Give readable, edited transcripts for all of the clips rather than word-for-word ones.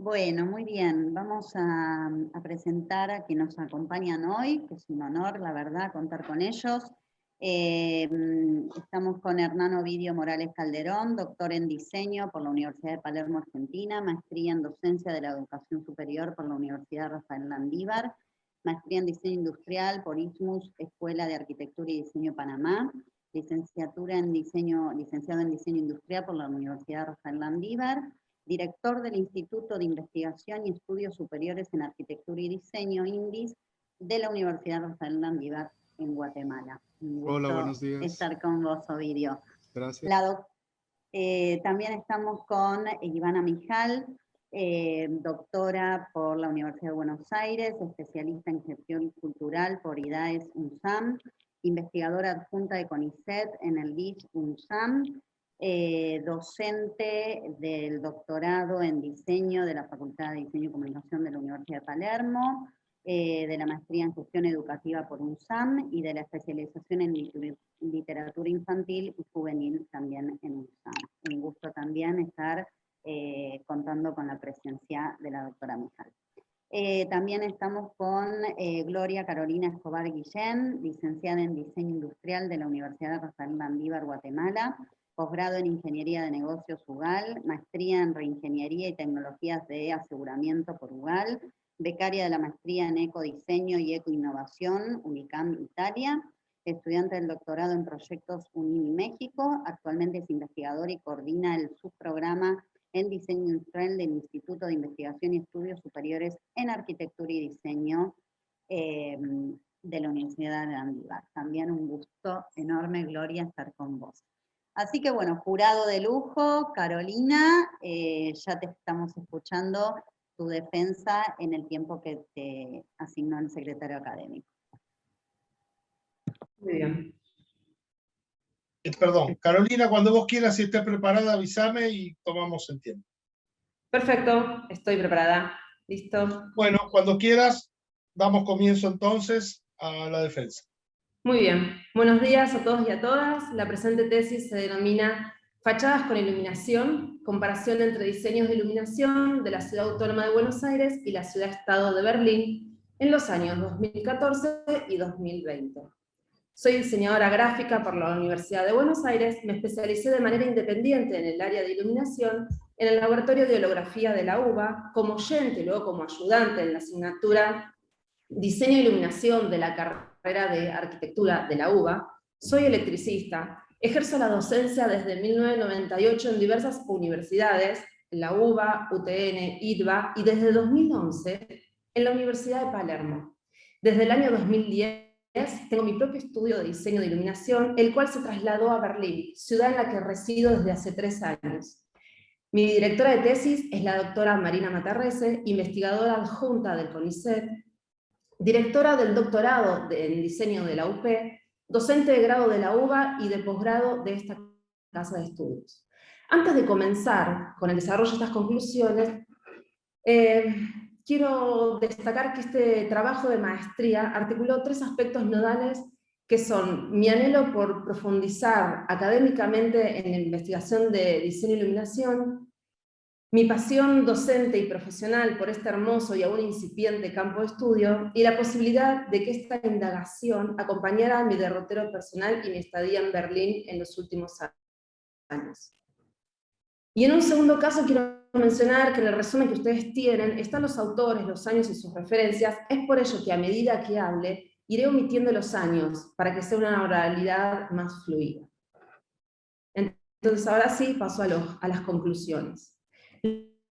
Bueno, muy bien. Vamos a presentar a quienes nos acompañan hoy, que es un honor, la verdad, contar con ellos. Estamos con Hernán Ovidio Morales Calderón, doctor en diseño por la Universidad de Palermo, Argentina, maestría en docencia de la educación superior por la Universidad Rafael Landívar, maestría en diseño industrial por ISMUS, Escuela de Arquitectura y Diseño Panamá, licenciatura en diseño, licenciado en diseño industrial por la Universidad Rafael Landívar, director del Instituto de Investigación y Estudios Superiores en Arquitectura y Diseño, INDIS, de la Universidad Rafael Landívar en Guatemala. Un gusto. Hola, buenos días. Estar con vos, Ovidio. Gracias. También estamos con Ivana Mijal, doctora por la Universidad de Buenos Aires, especialista en gestión cultural por IDAES UNSAM, investigadora adjunta de CONICET en el DIS UNSAM, docente del doctorado en diseño de la Facultad de Diseño y Comunicación de la Universidad de Palermo, de la maestría en gestión educativa por UNSAM y de la especialización en literatura infantil y juvenil también en UNSAM. Un gusto también estar contando con la presencia de la doctora Mijal. También estamos con Gloria Carolina Escobar Guillén, licenciada en Diseño Industrial de la Universidad Rafael Landívar, Guatemala, posgrado en Ingeniería de Negocios UGAL, maestría en Reingeniería y Tecnologías de Aseguramiento por UGAL, becaria de la maestría en Ecodiseño y Ecoinnovación, UNICAM Italia, estudiante del doctorado en proyectos UNIMI México, actualmente es investigadora y coordina el subprograma en Diseño Industrial del Instituto de Investigación y Estudios Superiores en Arquitectura y Diseño de la Universidad de Landívar. También un gusto enorme, Gloria, estar con vos. Así que bueno, jurado de lujo, Carolina, ya te estamos escuchando tu defensa en el tiempo que te asignó el secretario académico. Muy bien. Perdón, Carolina, cuando vos quieras, si estés preparada, avísame y tomamos el tiempo. Perfecto, estoy preparada. ¿Listo? Bueno, cuando quieras, damos comienzo entonces a la defensa. Muy bien. Buenos días a todos y a todas. La presente tesis se denomina Fachadas con iluminación, comparación entre diseños de iluminación de la Ciudad Autónoma de Buenos Aires y la Ciudad-Estado de Berlín en los años 2014 y 2020. Soy diseñadora gráfica por la Universidad de Buenos Aires, me especialicé de manera independiente en el área de iluminación en el Laboratorio de Holografía de la UBA, como oyente y luego como ayudante en la asignatura Diseño e Iluminación de la carrera de Arquitectura de la UBA. Soy electricista, ejerzo la docencia desde 1998 en diversas universidades, en la UBA, UTN, IDBA, y desde 2011 en la Universidad de Palermo. Desde el año 2010 tengo mi propio estudio de diseño de iluminación, el cual se trasladó a Berlín, ciudad en la que resido desde hace 3 años. Mi directora de tesis es la doctora Marina Matarrese, investigadora adjunta del CONICET, directora del doctorado en diseño de la UP, docente de grado de la UBA y de posgrado de esta casa de estudios. Antes de comenzar con el desarrollo de estas conclusiones, quiero destacar que este trabajo de maestría articuló 3 aspectos nodales que son mi anhelo por profundizar académicamente en la investigación de diseño e iluminación, mi pasión docente y profesional por este hermoso y aún incipiente campo de estudio, y la posibilidad de que esta indagación acompañara mi derrotero personal y mi estadía en Berlín en los últimos años. Y en un segundo caso quiero mencionar que en el resumen que ustedes tienen están los autores, los años y sus referencias. Es por ello que a medida que hable iré omitiendo los años para que sea una oralidad más fluida. Entonces ahora sí paso a las conclusiones.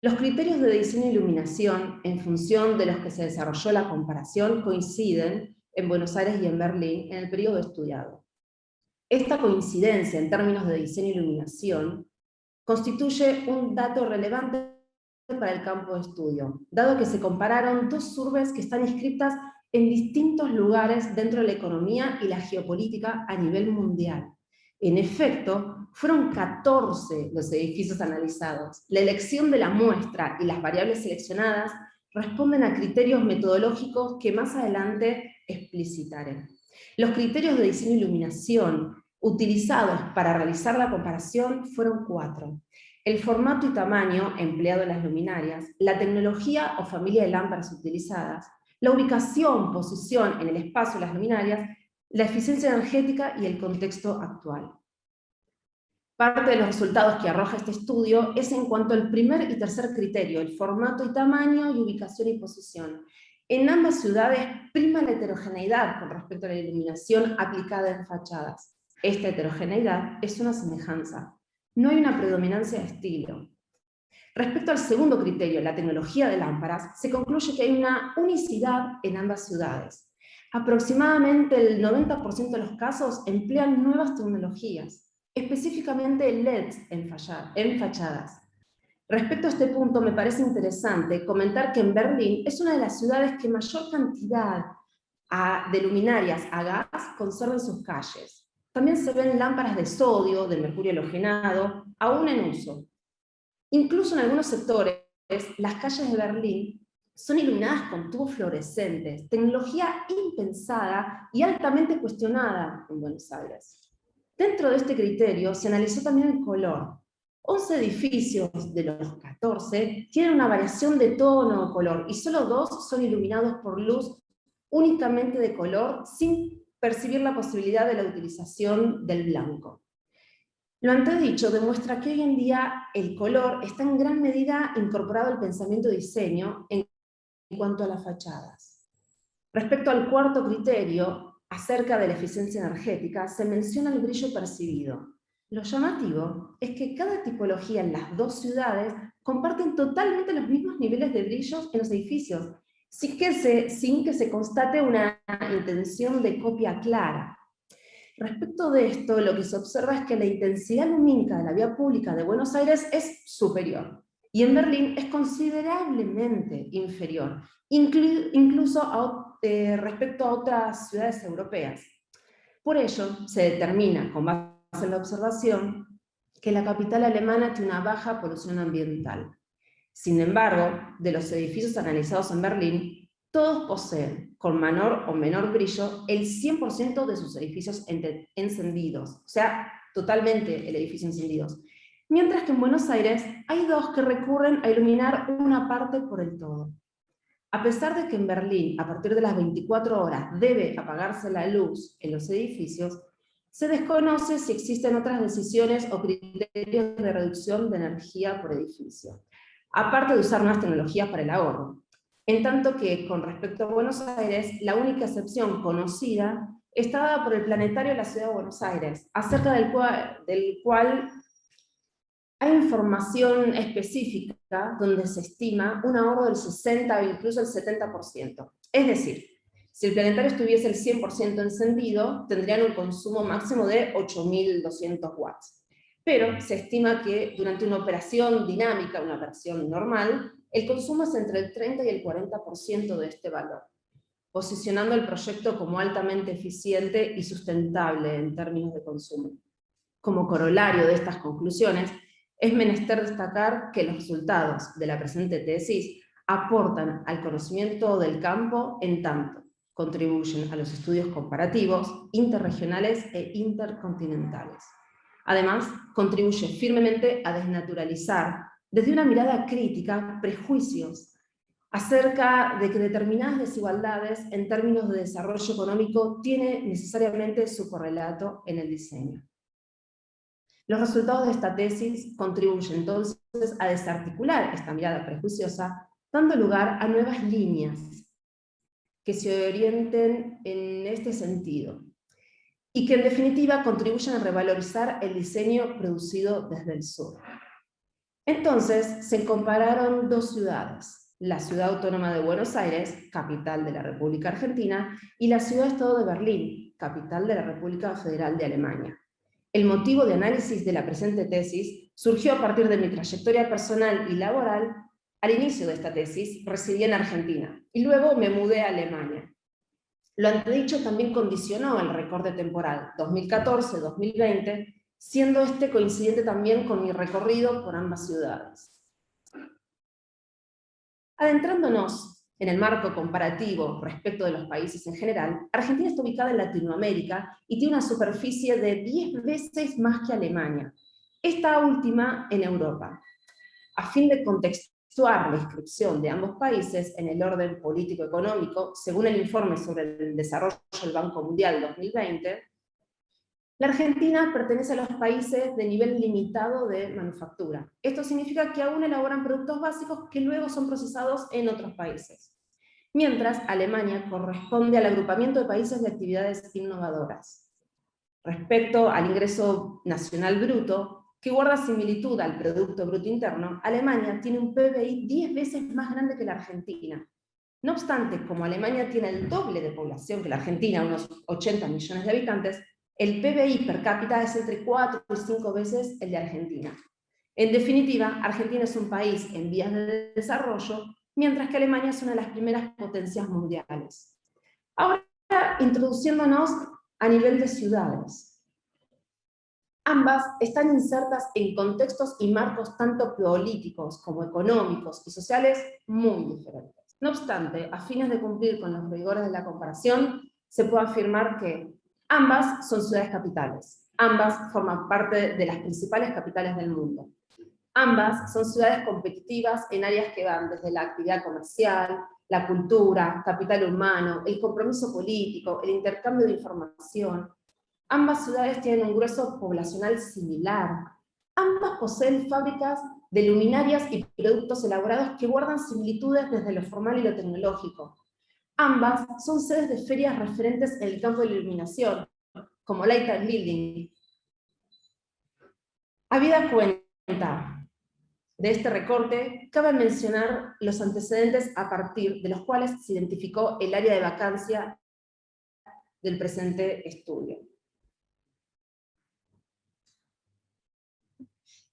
Los criterios de diseño e iluminación en función de los que se desarrolló la comparación coinciden en Buenos Aires y en Berlín en el periodo estudiado. Esta coincidencia en términos de diseño e iluminación constituye un dato relevante para el campo de estudio, dado que se compararon 2 urbes que están inscritas en distintos lugares dentro de la economía y la geopolítica a nivel mundial. En efecto, fueron 14 los edificios analizados. La elección de la muestra y las variables seleccionadas responden a criterios metodológicos que más adelante explicitaré. Los criterios de diseño e iluminación utilizados para realizar la comparación fueron 4. El formato y tamaño empleado en las luminarias, la tecnología o familia de lámparas utilizadas, la ubicación, posición en el espacio de las luminarias, la eficiencia energética y el contexto actual. Parte de los resultados que arroja este estudio es en cuanto al primer y tercer criterio, el formato y tamaño y ubicación y posición. En ambas ciudades prima la heterogeneidad con respecto a la iluminación aplicada en fachadas. Esta heterogeneidad es una semejanza. No hay una predominancia de estilo. Respecto al segundo criterio, la tecnología de lámparas, se concluye que hay una unicidad en ambas ciudades. Aproximadamente el 90% de los casos emplean nuevas tecnologías, específicamente LEDs en fachadas. Respecto a este punto, me parece interesante comentar que en Berlín es una de las ciudades que mayor cantidad de luminarias a gas conserva en sus calles. También se ven lámparas de sodio, de mercurio halogenado, aún en uso. Incluso en algunos sectores, las calles de Berlín son iluminadas con tubos fluorescentes, tecnología impensada y altamente cuestionada en Buenos Aires. Dentro de este criterio se analizó también el color. 11 edificios de los 14 tienen una variación de tono o color y solo 2 son iluminados por luz únicamente de color sin percibir la posibilidad de la utilización del blanco. Lo antedicho demuestra que hoy en día el color está en gran medida incorporado al pensamiento de diseño en cuanto a las fachadas. Respecto al cuarto criterio, acerca de la eficiencia energética, se menciona el brillo percibido. Lo llamativo es que cada tipología en las dos ciudades comparten totalmente los mismos niveles de brillos en los edificios, sin que se constate una intención de copia clara. Respecto de esto, lo que se observa es que la intensidad lumínica de la vía pública de Buenos Aires es superior, y en Berlín es considerablemente inferior, incluso respecto a otras ciudades europeas. Por ello, se determina, con base en la observación, que la capital alemana tiene una baja polución ambiental. Sin embargo, de los edificios analizados en Berlín, todos poseen, con mayor o menor brillo, el 100% de sus edificios encendidos, o sea, totalmente el edificio encendidos. Mientras que en Buenos Aires hay 2 que recurren a iluminar una parte por el todo. A pesar de que en Berlín, a partir de las 24 horas, debe apagarse la luz en los edificios, se desconoce si existen otras decisiones o criterios de reducción de energía por edificio, aparte de usar nuevas tecnologías para el ahorro. En tanto que, con respecto a Buenos Aires, la única excepción conocida está dada por el planetario de la Ciudad de Buenos Aires, acerca del cual hay información específica donde se estima un ahorro del 60 o incluso el 70%. Es decir, si el planetario estuviese el 100% encendido, tendrían un consumo máximo de 8.200 watts. Pero se estima que durante una operación dinámica, una operación normal, el consumo es entre el 30 y el 40% de este valor, posicionando el proyecto como altamente eficiente y sustentable en términos de consumo. Como corolario de estas conclusiones, es menester destacar que los resultados de la presente tesis aportan al conocimiento del campo en tanto contribuyen a los estudios comparativos, interregionales e intercontinentales. Además, contribuye firmemente a desnaturalizar, desde una mirada crítica, prejuicios acerca de que determinadas desigualdades en términos de desarrollo económico tienen necesariamente su correlato en el diseño. Los resultados de esta tesis contribuyen entonces a desarticular esta mirada prejuiciosa, dando lugar a nuevas líneas que se orienten en este sentido, y que en definitiva contribuyen a revalorizar el diseño producido desde el sur. Entonces se compararon 2 ciudades, la Ciudad Autónoma de Buenos Aires, capital de la República Argentina, y la Ciudad-Estado de Berlín, capital de la República Federal de Alemania. El motivo de análisis de la presente tesis surgió a partir de mi trayectoria personal y laboral. Al inicio de esta tesis residí en Argentina y luego me mudé a Alemania. Lo antedicho también condicionó el recorte temporal 2014-2020, siendo este coincidente también con mi recorrido por ambas ciudades. Adentrándonos En el marco comparativo respecto de los países en general, Argentina está ubicada en Latinoamérica y tiene una superficie de 10 veces más que Alemania, esta última en Europa. A fin de contextuar la inscripción de ambos países en el orden político-económico, según el informe sobre el desarrollo del Banco Mundial 2020, la Argentina pertenece a los países de nivel limitado de manufactura. Esto significa que aún elaboran productos básicos que luego son procesados en otros países. Mientras Alemania corresponde al agrupamiento de países de actividades innovadoras. Respecto al ingreso nacional bruto, que guarda similitud al Producto Bruto Interno, Alemania tiene un PBI 10 veces más grande que la Argentina. No obstante, como Alemania tiene el doble de población que la Argentina, unos 80 millones de habitantes, el PBI per cápita es entre 4 y 5 veces el de Argentina. En definitiva, Argentina es un país en vías de desarrollo, mientras que Alemania es una de las primeras potencias mundiales. Ahora, introduciéndonos a nivel de ciudades. Ambas están insertas en contextos y marcos tanto políticos como económicos y sociales muy diferentes. No obstante, a fines de cumplir con los rigores de la comparación, se puede afirmar que ambas son ciudades capitales, ambas forman parte de las principales capitales del mundo. Ambas son ciudades competitivas en áreas que van desde la actividad comercial, la cultura, capital humano, el compromiso político, el intercambio de información. Ambas ciudades tienen un grueso poblacional similar. Ambas poseen fábricas de luminarias y productos elaborados que guardan similitudes desde lo formal y lo tecnológico. Ambas son sedes de ferias referentes en el campo de la iluminación, como Light and Building. Habida cuenta de este recorte, cabe mencionar los antecedentes a partir de los cuales se identificó el área de vacancia del presente estudio.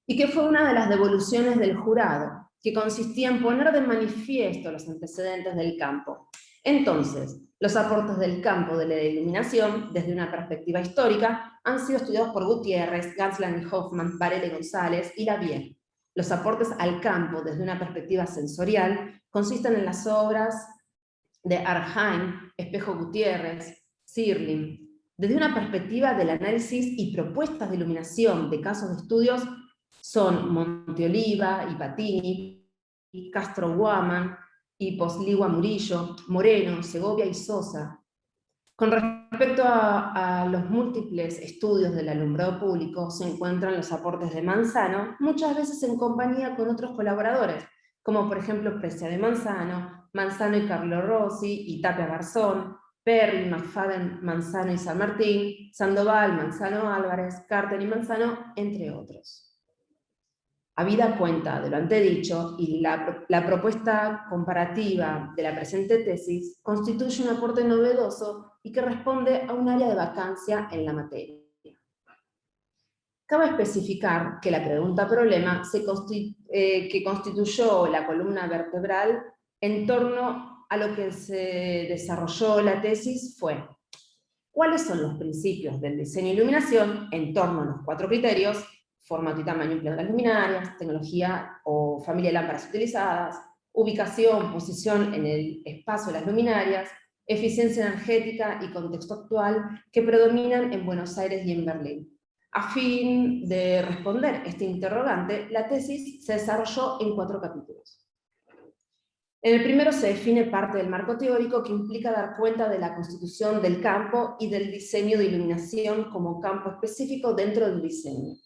Y que fue una de las devoluciones del jurado, que consistía en poner de manifiesto los antecedentes del campo. Entonces, los aportes del campo de la iluminación, desde una perspectiva histórica, han sido estudiados por Gutiérrez, Gansland y Hoffman, Varela y González y Lavie. Los aportes al campo desde una perspectiva sensorial consisten en las obras de Arnheim, Espejo Gutiérrez, Sirling. Desde una perspectiva del análisis y propuestas de iluminación de casos de estudios son Monteoliva y Patini, Castro Guaman, y Posligua Murillo, Moreno, Segovia y Sosa. Con respecto a los múltiples estudios del alumbrado público, se encuentran los aportes de Manzano, muchas veces en compañía con otros colaboradores, como por ejemplo Precia de Manzano, Manzano y Carlo Rossi y Tapia Garzón, Perry, McFadden, Manzano y San Martín, Sandoval, Manzano Álvarez, Carter y Manzano, entre otros. Habida cuenta de lo antedicho y la propuesta comparativa de la presente tesis constituye un aporte novedoso y que responde a un área de vacancia en la materia. Cabe especificar que la pregunta-problema que constituyó la columna vertebral en torno a lo que se desarrolló la tesis fue: ¿cuáles son los principios del diseño e iluminación en torno a los 4 criterios? Formato y tamaño empleado en las luminarias, tecnología o familia de lámparas utilizadas, ubicación, posición en el espacio de las luminarias, eficiencia energética y contexto actual que predominan en Buenos Aires y en Berlín. A fin de responder este interrogante, la tesis se desarrolló en 4 capítulos. En el primero se define parte del marco teórico que implica dar cuenta de la constitución del campo y del diseño de iluminación como campo específico dentro del diseño.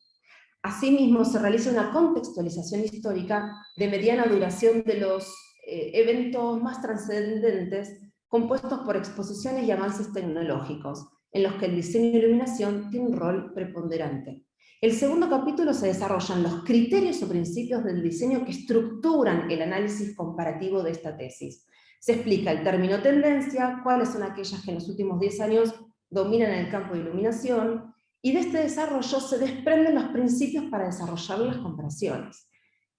Asimismo, se realiza una contextualización histórica de mediana duración de los eventos más trascendentes compuestos por exposiciones y avances tecnológicos, en los que el diseño de iluminación tiene un rol preponderante. El segundo capítulo se desarrollan los criterios o principios del diseño que estructuran el análisis comparativo de esta tesis. Se explica el término tendencia, cuáles son aquellas que en los últimos 10 años dominan el campo de iluminación, y de este desarrollo se desprenden los principios para desarrollar las comparaciones.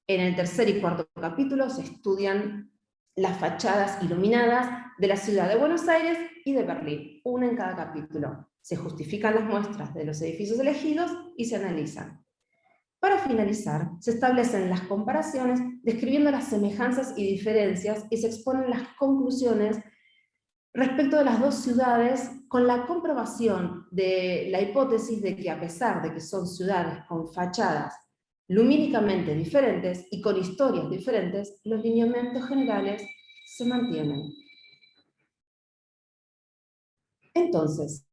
En el tercer y cuarto capítulo se estudian las fachadas iluminadas de la ciudad de Buenos Aires y de Berlín, una en cada capítulo. Se justifican las muestras de los edificios elegidos y se analizan. Para finalizar, se establecen las comparaciones describiendo las semejanzas y diferencias y se exponen las conclusiones respecto de las dos ciudades con la comprobación de la hipótesis de que a pesar de que son ciudades con fachadas lumínicamente diferentes y con historias diferentes, los lineamientos generales se mantienen. Entonces,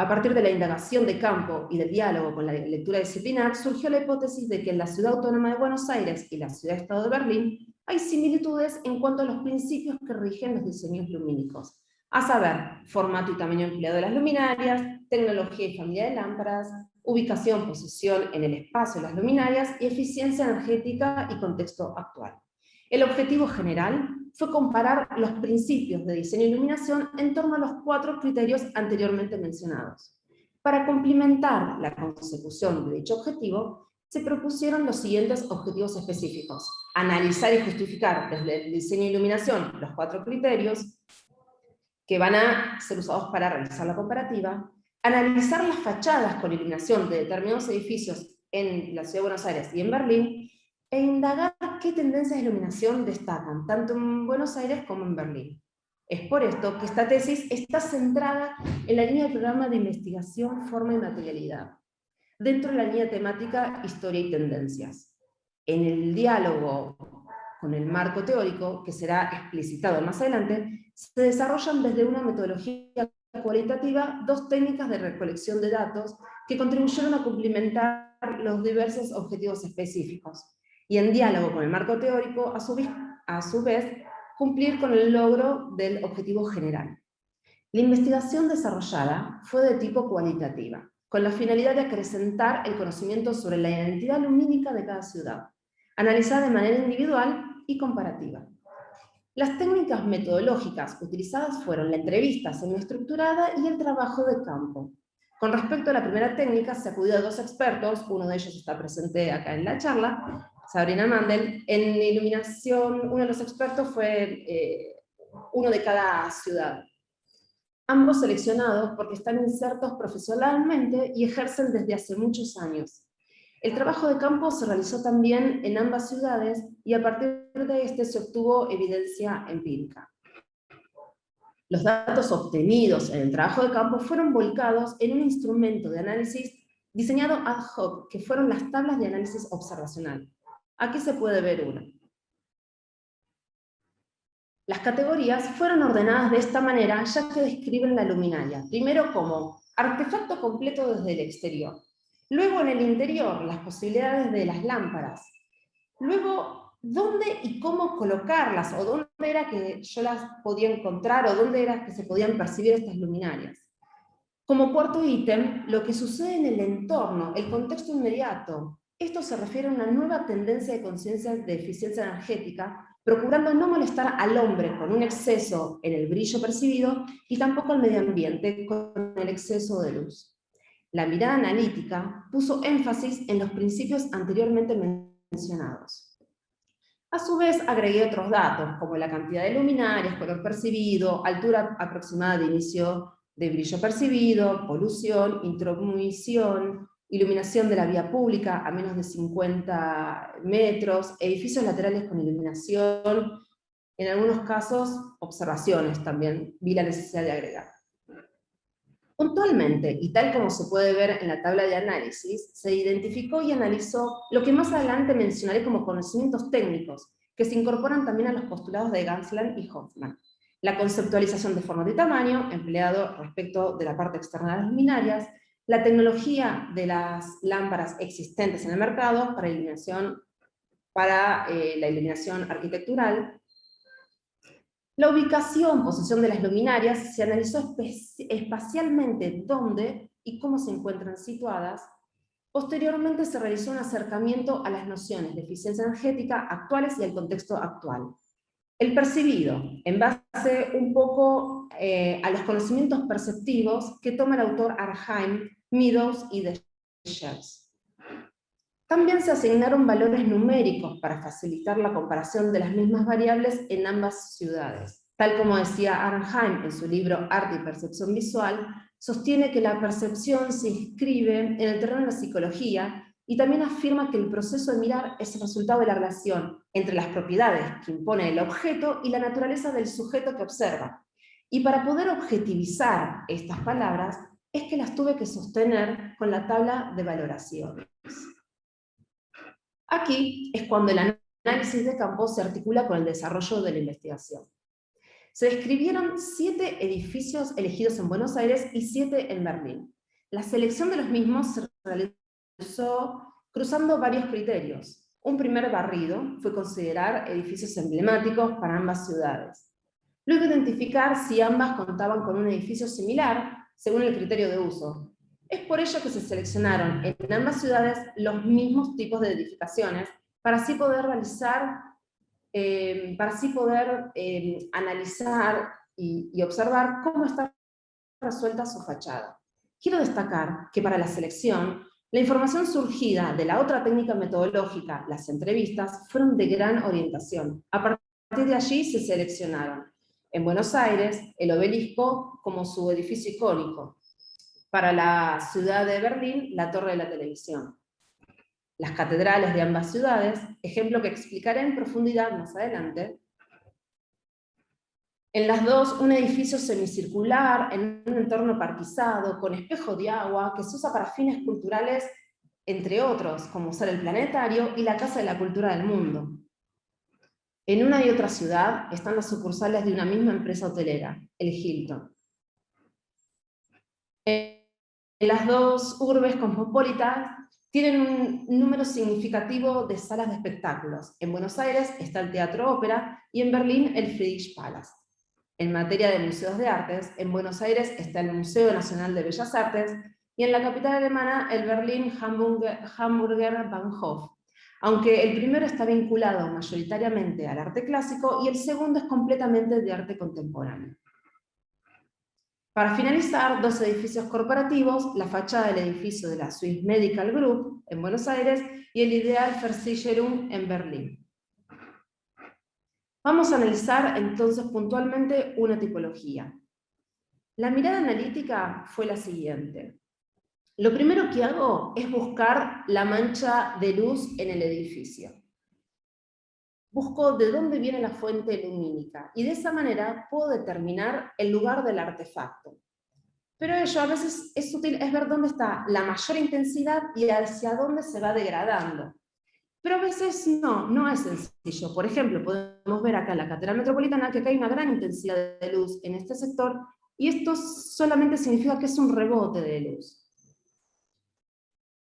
a partir de la indagación de campo y del diálogo con la lectura disciplinar, surgió la hipótesis de que en la Ciudad Autónoma de Buenos Aires y la Ciudad-Estado de Berlín hay similitudes en cuanto a los principios que rigen los diseños lumínicos, a saber, formato y tamaño empleado de las luminarias, tecnología y familia de lámparas, ubicación, posición en el espacio de las luminarias y eficiencia energética y contexto actual. El objetivo general fue comparar los principios de diseño e iluminación en torno a los 4 criterios anteriormente mencionados. Para complementar la consecución de dicho objetivo, se propusieron los siguientes objetivos específicos: analizar y justificar desde el diseño e iluminación los 4 criterios que van a ser usados para realizar la comparativa, analizar las fachadas con iluminación de determinados edificios en la Ciudad de Buenos Aires y en Berlín, e indagar qué tendencias de iluminación destacan, tanto en Buenos Aires como en Berlín. Es por esto que esta tesis está centrada en la línea del programa de investigación, forma y materialidad, dentro de la línea temática historia y tendencias. En el diálogo con el marco teórico, que será explicitado más adelante, se desarrollan desde una metodología cualitativa 2 técnicas de recolección de datos que contribuyeron a complementar los diversos objetivos específicos, y en diálogo con el marco teórico, a su vez, cumplir con el logro del objetivo general. La investigación desarrollada fue de tipo cualitativa, con la finalidad de acrecentar el conocimiento sobre la identidad lumínica de cada ciudad, analizada de manera individual y comparativa. Las técnicas metodológicas utilizadas fueron la entrevista semiestructurada y el trabajo de campo. Con respecto a la primera técnica, se acudió a 2 expertos, uno de ellos está presente acá en la charla, Sabrina Mandel. En iluminación, uno de los expertos fue uno de cada ciudad. Ambos seleccionados porque están insertos profesionalmente y ejercen desde hace muchos años. El trabajo de campo se realizó también en ambas ciudades y a partir de este se obtuvo evidencia empírica. Los datos obtenidos en el trabajo de campo fueron volcados en un instrumento de análisis diseñado ad hoc, que fueron las tablas de análisis observacional. Aquí se puede ver una. Las categorías fueron ordenadas de esta manera, ya que describen la luminaria. Primero como artefacto completo desde el exterior. Luego en el interior, las posibilidades de las lámparas. Luego, dónde y cómo colocarlas, o dónde era que yo las podía encontrar, o dónde era que se podían percibir estas luminarias. Como cuarto ítem, lo que sucede en el entorno, el contexto inmediato. Esto se refiere a una nueva tendencia de conciencia de eficiencia energética, procurando no molestar al hombre con un exceso en el brillo percibido y tampoco al medio ambiente con el exceso de luz. La mirada analítica puso énfasis en los principios anteriormente mencionados. A su vez agregué otros datos, como la cantidad de luminarias, color percibido, altura aproximada de inicio de brillo percibido, polución, intromisión, iluminación de la vía pública a menos de 50 metros, edificios laterales con iluminación, en algunos casos observaciones también, vi la necesidad de agregar. Puntualmente, y tal como se puede ver en la tabla de análisis, se identificó y analizó lo que más adelante mencionaré como conocimientos técnicos, que se incorporan también a los postulados de Gansland y Hoffman. La conceptualización de forma y tamaño, empleado respecto de la parte externa de las luminarias, la tecnología de las lámparas existentes en el mercado para la iluminación arquitectural. La ubicación, posición de las luminarias, se analizó espacialmente dónde y cómo se encuentran situadas. Posteriormente se realizó un acercamiento a las nociones de eficiencia energética actuales y al contexto actual. El percibido, en base un poco a los conocimientos perceptivos que toma el autor Arnheim, Meadows y de Schers. También se asignaron valores numéricos para facilitar la comparación de las mismas variables en ambas ciudades. Tal como decía Arnheim en su libro Arte y Percepción Visual, sostiene que la percepción se inscribe en el terreno de la psicología y también afirma que el proceso de mirar es el resultado de la relación entre las propiedades que impone el objeto y la naturaleza del sujeto que observa. Y para poder objetivizar estas palabras, es que las tuve que sostener con la tabla de valoraciones. Aquí es cuando el análisis de campo se articula con el desarrollo de la investigación. Se describieron 7 edificios elegidos en Buenos Aires y 7 en Berlín. La selección de los mismos se realizó cruzando varios criterios. Un primer barrido fue considerar edificios emblemáticos para ambas ciudades. Luego identificar si ambas contaban con un edificio similar según el criterio de uso. Es por ello que se seleccionaron en ambas ciudades los mismos tipos de edificaciones para así poder realizar, analizar y observar cómo está resuelta su fachada. Quiero destacar que para la selección, la información surgida de la otra técnica metodológica, las entrevistas, fueron de gran orientación. A partir de allí se seleccionaron en Buenos Aires el Obelisco como su edificio icónico. Para la ciudad de Berlín, la Torre de la Televisión. Las catedrales de ambas ciudades, ejemplo que explicaré en profundidad más adelante. En las dos, un edificio semicircular, en un entorno parquizado, con espejo de agua, que se usa para fines culturales, entre otros, como usar el planetario y la Casa de la Cultura del Mundo. En una y otra ciudad están las sucursales de una misma empresa hotelera, el Hilton. En las dos urbes cosmopolitas tienen un número significativo de salas de espectáculos. En Buenos Aires está el Teatro Ópera y en Berlín el Friedrich Palace. En materia de museos de artes, en Buenos Aires está el Museo Nacional de Bellas Artes y en la capital alemana el Berlin Hamburger Bahnhof, aunque el primero está vinculado mayoritariamente al arte clásico y el segundo es completamente de arte contemporáneo. Para finalizar, 2 edificios corporativos, la fachada del edificio de la Swiss Medical Group en Buenos Aires y el Ideal Versicherung en Berlín. Vamos a analizar entonces puntualmente una tipología. La mirada analítica fue la siguiente. Lo primero que hago es buscar la mancha de luz en el edificio. Busco de dónde viene la fuente lumínica y de esa manera puedo determinar el lugar del artefacto. Pero ello a veces es útil es ver dónde está la mayor intensidad y hacia dónde se va degradando. Pero a veces no es sencillo. Por ejemplo, podemos ver acá en la Catedral Metropolitana que acá hay una gran intensidad de luz en este sector y esto solamente significa que es un rebote de luz.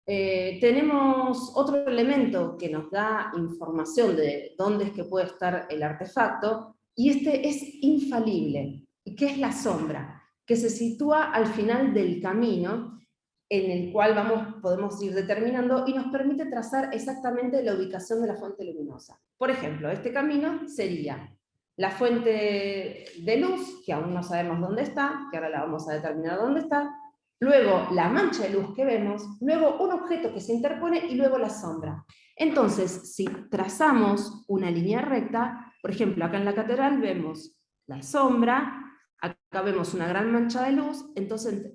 Tenemos otro elemento que nos da información de dónde es que puede estar el artefacto, y este es infalible, que es la sombra, que se sitúa al final del camino en el cual podemos ir determinando y nos permite trazar exactamente la ubicación de la fuente luminosa. Por ejemplo, este camino sería la fuente de luz, que aún no sabemos dónde está, que ahora la vamos a determinar dónde está, luego la mancha de luz que vemos, luego un objeto que se interpone y luego la sombra. Entonces, si trazamos una línea recta, por ejemplo, acá en la catedral vemos la sombra, acá vemos una gran mancha de luz, entonces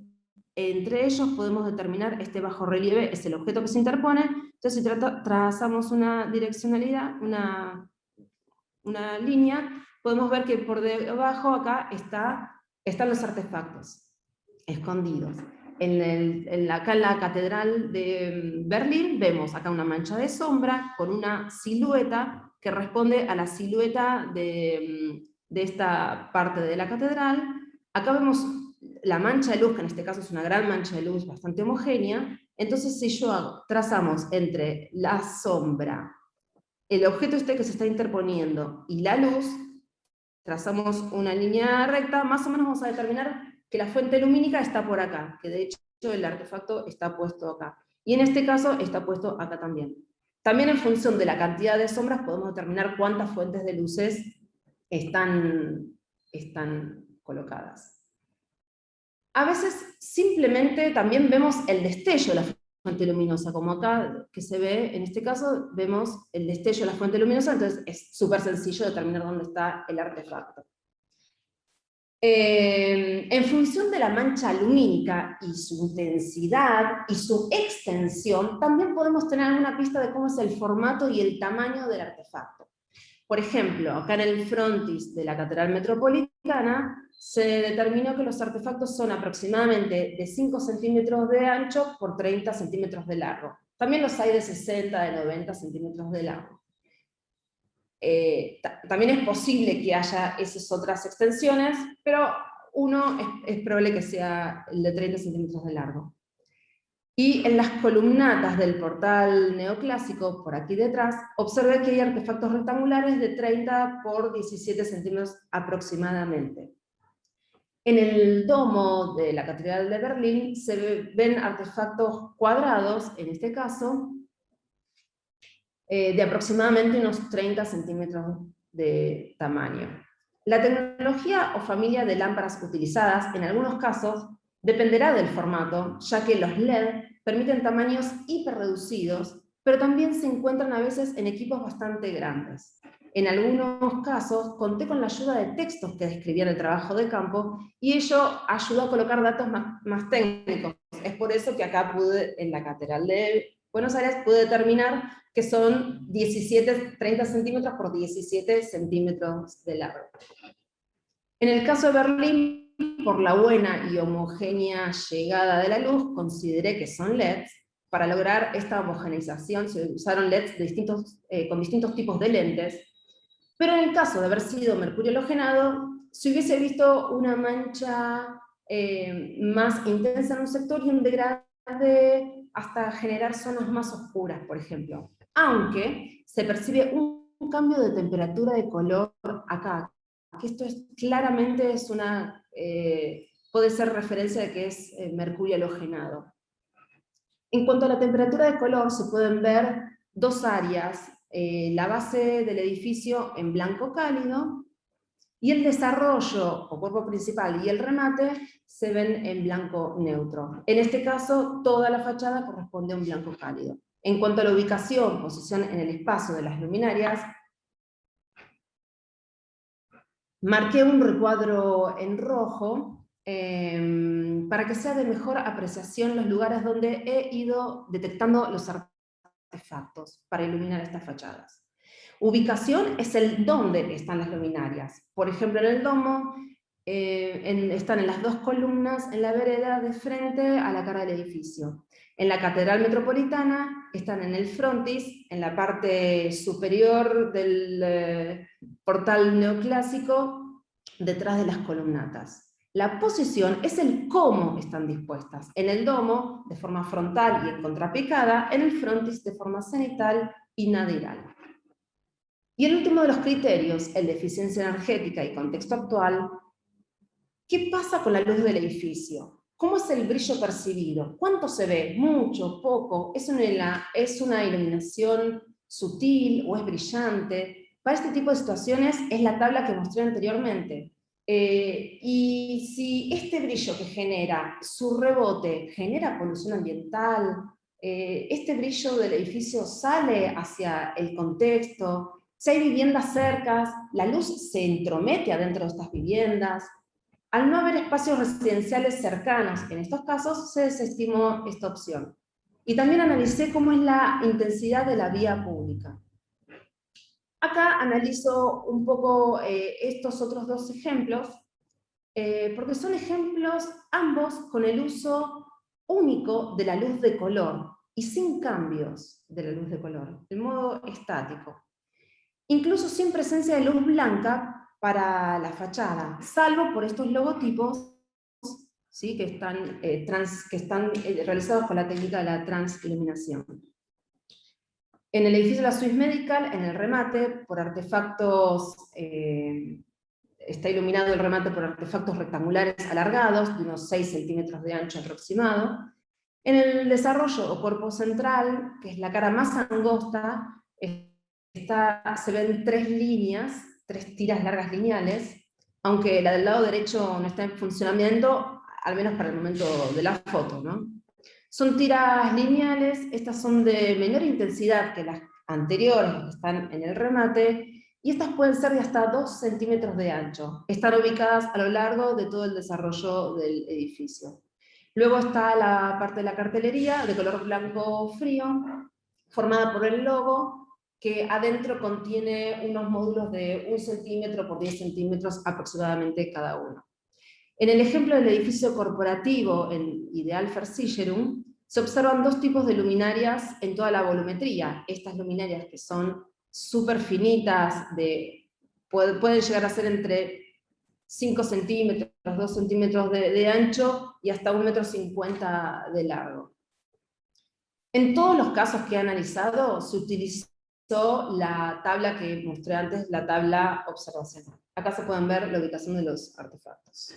entre ellos podemos determinar este bajo relieve, es el objeto que se interpone, entonces si trazamos una direccionalidad, una línea, podemos ver que por debajo acá están los artefactos escondidos. Acá en la Catedral de Berlín vemos acá una mancha de sombra con una silueta que responde a la silueta de esta parte de la catedral. Acá vemos la mancha de luz, que en este caso es una gran mancha de luz bastante homogénea. Entonces si trazamos entre la sombra, el objeto que se está interponiendo y la luz, trazamos una línea recta, más o menos vamos a determinar que la fuente lumínica está por acá, que de hecho el artefacto está puesto acá. Y en este caso está puesto acá también. También en función de la cantidad de sombras podemos determinar cuántas fuentes de luces están colocadas. A veces simplemente también vemos el destello de la fuente luminosa, como acá que se ve, en este caso vemos el destello de la fuente luminosa, entonces es súper sencillo determinar dónde está el artefacto. En función de la mancha lumínica y su intensidad y su extensión, también podemos tener alguna pista de cómo es el formato y el tamaño del artefacto. Por ejemplo, acá en el frontis de la Catedral Metropolitana se determinó que los artefactos son aproximadamente de 5 centímetros de ancho por 30 centímetros de largo. También los hay de 60, de 90 centímetros de largo. También es posible que haya esas otras extensiones, pero uno es probable que sea el de 30 centímetros de largo. Y en las columnatas del portal neoclásico, por aquí detrás, observé que hay artefactos rectangulares de 30 por 17 centímetros aproximadamente. En el domo de la Catedral de Berlín se ven artefactos cuadrados, en este caso, de aproximadamente unos 30 centímetros de tamaño. La tecnología o familia de lámparas utilizadas, en algunos casos, dependerá del formato, ya que los LED permiten tamaños hiperreducidos, pero también se encuentran a veces en equipos bastante grandes. En algunos casos, conté con la ayuda de textos que describían el trabajo de campo, y ello ayudó a colocar datos más técnicos. Es por eso que acá pude, en la Catedral de Buenos Aires, pude determinar que son 30 centímetros por 17 centímetros de largo. En el caso de Berlín, por la buena y homogénea llegada de la luz, consideré que son LEDs. Para lograr esta homogeneización se usaron LEDs con distintos tipos de lentes, pero en el caso de haber sido mercurio halogenado, se hubiese visto una mancha más intensa en un sector y un degrade hasta generar zonas más oscuras, por ejemplo. Aunque se percibe un cambio de temperatura de color acá, que esto claramente es puede ser referencia de que es mercurio halogenado. En cuanto a la temperatura de color, se pueden ver dos áreas, la base del edificio en blanco cálido, y el desarrollo o cuerpo principal y el remate se ven en blanco neutro. En este caso, toda la fachada corresponde a un blanco cálido. En cuanto a la ubicación, posición en el espacio de las luminarias, marqué un recuadro en rojo para que sea de mejor apreciación los lugares donde he ido detectando los artefactos para iluminar estas fachadas. Ubicación es el dónde están las luminarias. Por ejemplo, en el domo están en las dos columnas en la vereda de frente a la cara del edificio. En la Catedral Metropolitana están en el frontis, en la parte superior del portal neoclásico, detrás de las columnatas. La posición es el cómo están dispuestas. En el domo, de forma frontal y en contrapicada, en el frontis de forma cenital y nadiral. Y el último de los criterios, el de eficiencia energética y contexto actual. ¿Qué pasa con la luz del edificio? ¿Cómo es el brillo percibido? ¿Cuánto se ve? ¿Mucho? ¿Poco? ¿Es una iluminación sutil o es brillante? Para este tipo de situaciones es la tabla que mostré anteriormente. Y si este brillo que genera, su rebote, genera polución ambiental, este brillo del edificio sale hacia el contexto, si hay viviendas cercas, la luz se entromete adentro de estas viviendas. Al no haber espacios residenciales cercanos en estos casos, se desestimó esta opción. Y también analicé cómo es la intensidad de la vía pública. Acá analizo un poco estos otros dos ejemplos, porque son ejemplos ambos con el uso único de la luz de color y sin cambios de la luz de color, de modo estático. Incluso sin presencia de luz blanca para la fachada, salvo por estos logotipos, ¿sí? que están realizados con la técnica de la transiluminación. En el edificio de la Swiss Medical, en el remate, por artefactos, está iluminado el remate por artefactos rectangulares alargados, de unos 6 centímetros de ancho aproximado. En el desarrollo o cuerpo central, que es la cara más angosta, se ven 3 líneas, 3 tiras largas lineales, aunque la del lado derecho no está en funcionamiento, al menos para el momento de la foto, ¿no? Son tiras lineales, estas son de menor intensidad que las anteriores que están en el remate, y estas pueden ser de hasta 2 centímetros de ancho. Están ubicadas a lo largo de todo el desarrollo del edificio. Luego está la parte de la cartelería, de color blanco frío, formada por el logo, que adentro contiene unos módulos de 1 centímetro por 10 centímetros aproximadamente cada uno. En el ejemplo del edificio corporativo en Ideal Versicherung, se observan 2 tipos de luminarias en toda la volumetría. Estas luminarias que son súper finitas, pueden llegar a ser entre 5 centímetros, 2 centímetros de ancho y hasta 1,50 m de largo. En todos los casos que he analizado, se utilizó la tabla que mostré antes, la tabla observacional. Acá se pueden ver la ubicación de los artefactos.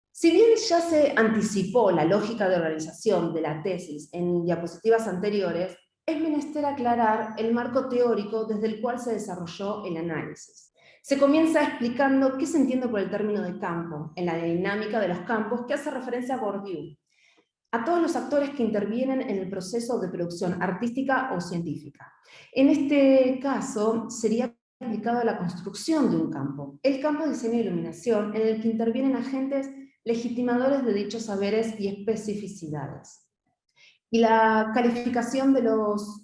Si bien ya se anticipó la lógica de organización de la tesis en diapositivas anteriores, es menester aclarar el marco teórico desde el cual se desarrolló el análisis. Se comienza explicando qué se entiende por el término de campo, en la dinámica de los campos que hace referencia a Bourdieu, a todos los actores que intervienen en el proceso de producción artística o científica. En este caso, sería aplicado a la construcción de un campo, el campo de diseño e iluminación, en el que intervienen agentes legitimadores de dichos saberes y especificidades. Y la calificación de los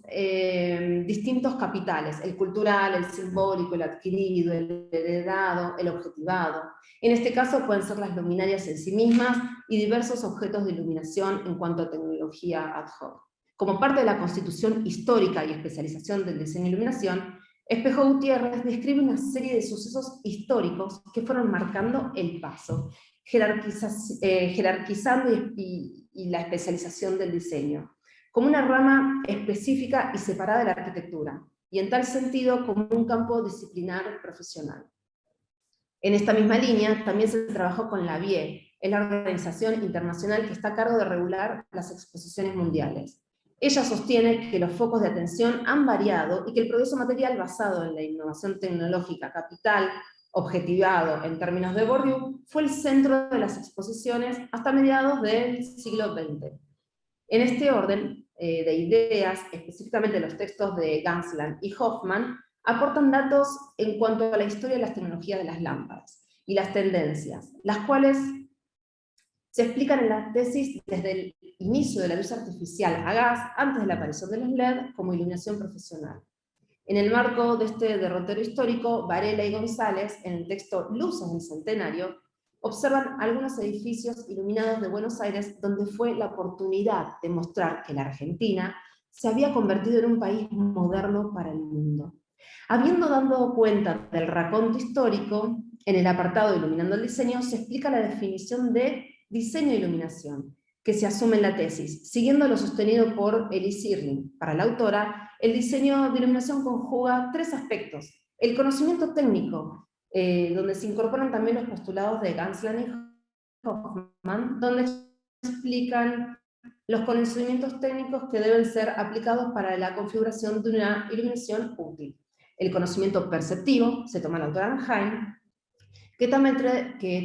distintos capitales, el cultural, el simbólico, el adquirido, el heredado, el objetivado. En este caso pueden ser las luminarias en sí mismas y diversos objetos de iluminación en cuanto a tecnología ad hoc. Como parte de la constitución histórica y especialización del diseño e iluminación, Espejo Gutiérrez describe una serie de sucesos históricos que fueron marcando el paso, jerarquizando y la especialización del diseño, como una rama específica y separada de la arquitectura, y en tal sentido como un campo disciplinar profesional. En esta misma línea también se trabajó con la BIE, es la organización internacional que está a cargo de regular las exposiciones mundiales. Ella sostiene que los focos de atención han variado y que el progreso material basado en la innovación tecnológica capital, objetivado en términos de Bourdieu, fue el centro de las exposiciones hasta mediados del siglo XX. En este orden de ideas, específicamente los textos de Gansland y Hoffman, aportan datos en cuanto a la historia de las tecnologías de las lámparas y las tendencias, las cuales se explican en la tesis desde el inicio de la luz artificial a gas, antes de la aparición de los LED, como iluminación profesional. En el marco de este derrotero histórico, Varela y González, en el texto Luces del Centenario, observan algunos edificios iluminados de Buenos Aires donde fue la oportunidad de mostrar que la Argentina se había convertido en un país moderno para el mundo. Habiendo dado cuenta del raconto histórico, en el apartado Iluminando el Diseño se explica la definición de diseño e iluminación, que se asume en la tesis, siguiendo lo sostenido por Elise Irling. Para la autora, el diseño de iluminación conjuga 3 aspectos: el conocimiento técnico, donde se incorporan también los postulados de Gansland y Hoffman, donde explican los conocimientos técnicos que deben ser aplicados para la configuración de una iluminación útil. El conocimiento perceptivo, se toma la autora Anheim, que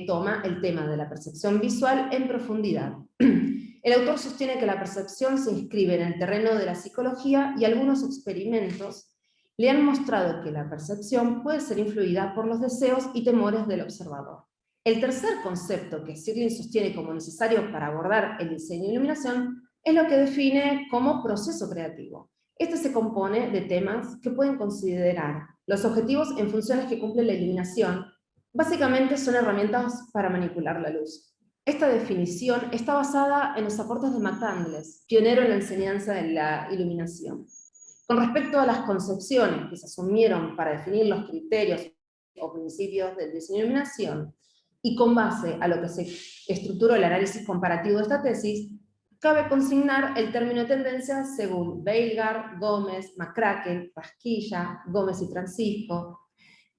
toma el tema de la percepción visual en profundidad. El autor sostiene que la percepción se inscribe en el terreno de la psicología y algunos experimentos le han mostrado que la percepción puede ser influida por los deseos y temores del observador. El tercer concepto que Sirlin sostiene como necesario para abordar el diseño e iluminación es lo que define como proceso creativo. Este se compone de temas que pueden considerar los objetivos en funciones que cumple la iluminación. Básicamente son herramientas para manipular la luz. Esta definición está basada en los aportes de McCandless, pionero en la enseñanza de la iluminación. Con respecto a las concepciones que se asumieron para definir los criterios o principios del diseño de iluminación, y con base a lo que se estructuró el análisis comparativo de esta tesis, cabe consignar el término de tendencia según Veilgar, Gómez, McCracken, Rasquilla, Gómez y Francisco,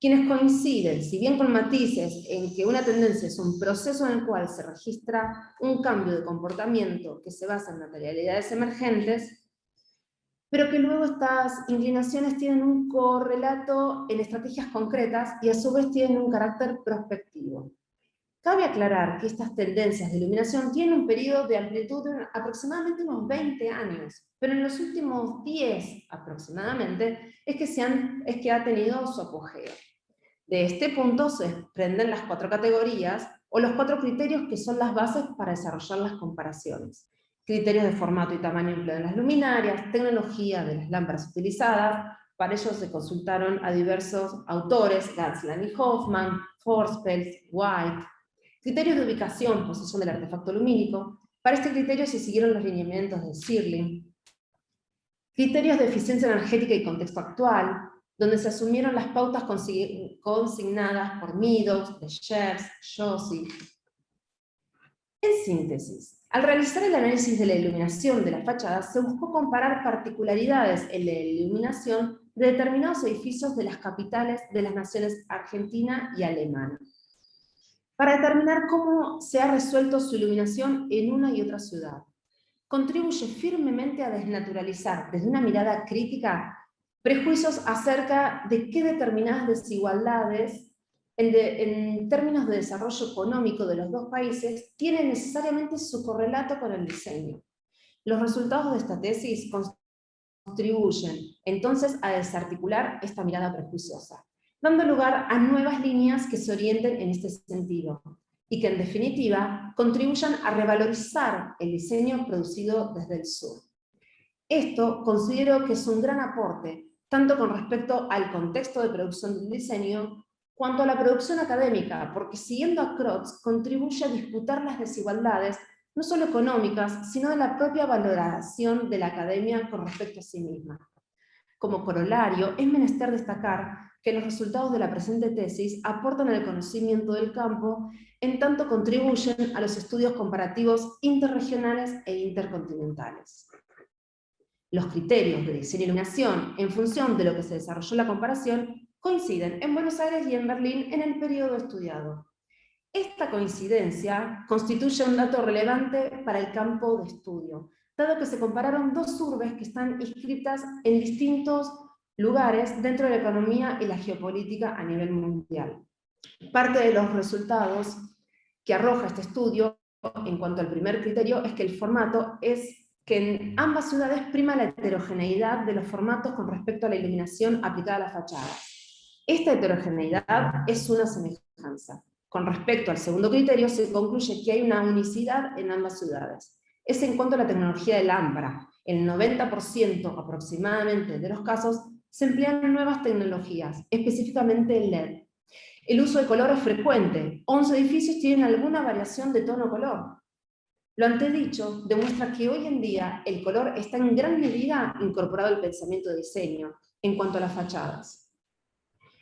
quienes coinciden, si bien con matices, en que una tendencia es un proceso en el cual se registra un cambio de comportamiento que se basa en materialidades emergentes, pero que luego estas inclinaciones tienen un correlato en estrategias concretas y a su vez tienen un carácter prospectivo. Cabe aclarar que estas tendencias de iluminación tienen un periodo de amplitud de aproximadamente unos 20 años, pero en los últimos 10 aproximadamente es que ha tenido su apogeo. De este punto se desprenden las 4 categorías o los 4 criterios que son las bases para desarrollar las comparaciones. Criterios de formato y tamaño empleado en las luminarias, tecnología de las lámparas utilizadas. Para ello se consultaron a diversos autores, Gansland y Hoffman, Forspels, White. Criterios de ubicación, posición del artefacto lumínico. Para este criterio se siguieron los lineamientos de Stirling. Criterios de eficiencia energética y contexto actual, donde se asumieron las pautas consignadas por Meadows, de Shears, Josie. En síntesis, al realizar el análisis de la iluminación de la fachada, se buscó comparar particularidades en la iluminación de determinados edificios de las capitales de las naciones argentina y alemana, para determinar cómo se ha resuelto su iluminación en una y otra ciudad. Contribuye firmemente a desnaturalizar, desde una mirada crítica, prejuicios acerca de qué determinadas desigualdades en términos de desarrollo económico de los dos países tienen necesariamente su correlato con el diseño. Los resultados de esta tesis contribuyen entonces a desarticular esta mirada prejuiciosa, dando lugar a nuevas líneas que se orienten en este sentido, y que en definitiva contribuyan a revalorizar el diseño producido desde el sur. Esto considero que es un gran aporte, tanto con respecto al contexto de producción del diseño, cuanto a la producción académica, porque siguiendo a Crotts contribuye a disputar las desigualdades, no solo económicas, sino de la propia valoración de la academia con respecto a sí misma. Como corolario, es menester destacar que los resultados de la presente tesis aportan al conocimiento del campo, en tanto contribuyen a los estudios comparativos interregionales e intercontinentales. Los criterios de diseño y iluminación, en función de lo que se desarrolló la comparación, coinciden en Buenos Aires y en Berlín en el periodo estudiado. Esta coincidencia constituye un dato relevante para el campo de estudio, dado que se compararon dos urbes que están inscritas en distintos lugares dentro de la economía y la geopolítica a nivel mundial. Parte de los resultados que arroja este estudio en cuanto al primer criterio es que el formato es que en ambas ciudades prima la heterogeneidad de los formatos con respecto a la iluminación aplicada a las fachadas. Esta heterogeneidad es una semejanza. Con respecto al segundo criterio, se concluye que hay una unicidad en ambas ciudades. Es en cuanto a la tecnología de lámpara. El 90% aproximadamente de los casos se emplean nuevas tecnologías, específicamente el LED. El uso de color es frecuente. 11 edificios tienen alguna variación de tono color. Lo antedicho demuestra que hoy en día el color está en gran medida incorporado al pensamiento de diseño en cuanto a las fachadas.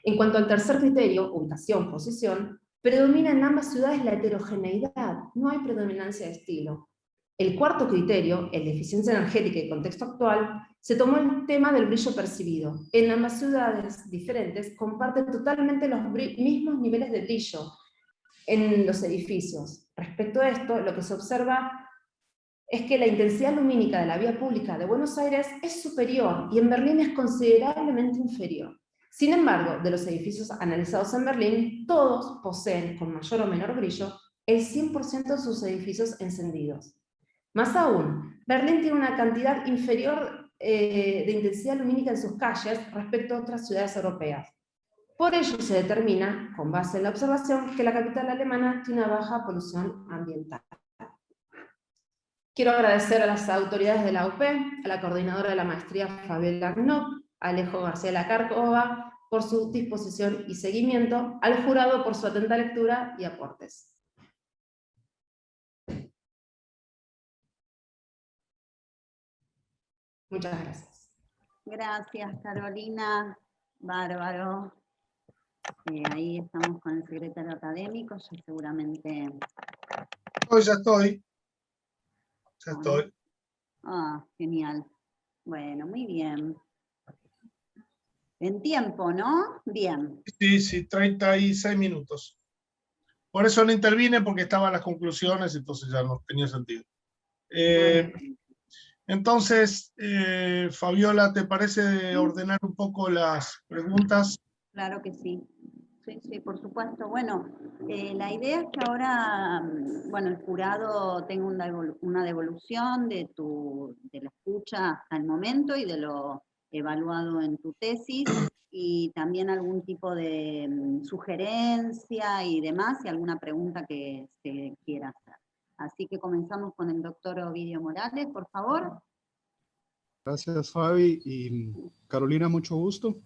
En cuanto al tercer criterio, ubicación, posición, predomina en ambas ciudades la heterogeneidad, no hay predominancia de estilo. El cuarto criterio, el de eficiencia energética y contexto actual, se tomó el tema del brillo percibido. En ambas ciudades diferentes comparten totalmente los mismos niveles de brillo en los edificios. Respecto a esto, lo que se observa es que la intensidad lumínica de la vía pública de Buenos Aires es superior y en Berlín es considerablemente inferior. Sin embargo, de los edificios analizados en Berlín, todos poseen, con mayor o menor brillo, el 100% de sus edificios encendidos. Más aún, Berlín tiene una cantidad inferior de intensidad lumínica en sus calles respecto a otras ciudades europeas. Por ello se determina, con base en la observación, que la capital alemana tiene una baja polución ambiental. Quiero agradecer a las autoridades de la UP, a la coordinadora de la maestría Fabiola Knopp, a Alejo García Lacarcova por su disposición y seguimiento, al jurado por su atenta lectura y aportes. Muchas gracias. Gracias, Carolina. Bárbaro. Ahí estamos con el secretario académico, ya seguramente... Ya estoy. Ya estoy. Ah, genial. Bueno, muy bien. En tiempo, ¿no? Bien. Sí, 36 minutos. Por eso no intervine, porque estaban las conclusiones, entonces ya no tenía sentido. Entonces, Fabiola, ¿te parece ordenar un poco las preguntas? Claro que sí. Sí, sí, por supuesto. Bueno, la idea es que ahora, bueno, el jurado tenga una devolución de la escucha hasta el momento y de lo evaluado en tu tesis, y también algún tipo de sugerencia y demás, y alguna pregunta que se quiera hacer. Así que comenzamos con el doctor Ovidio Morales, por favor. Gracias, Fabi. Y Carolina, mucho gusto.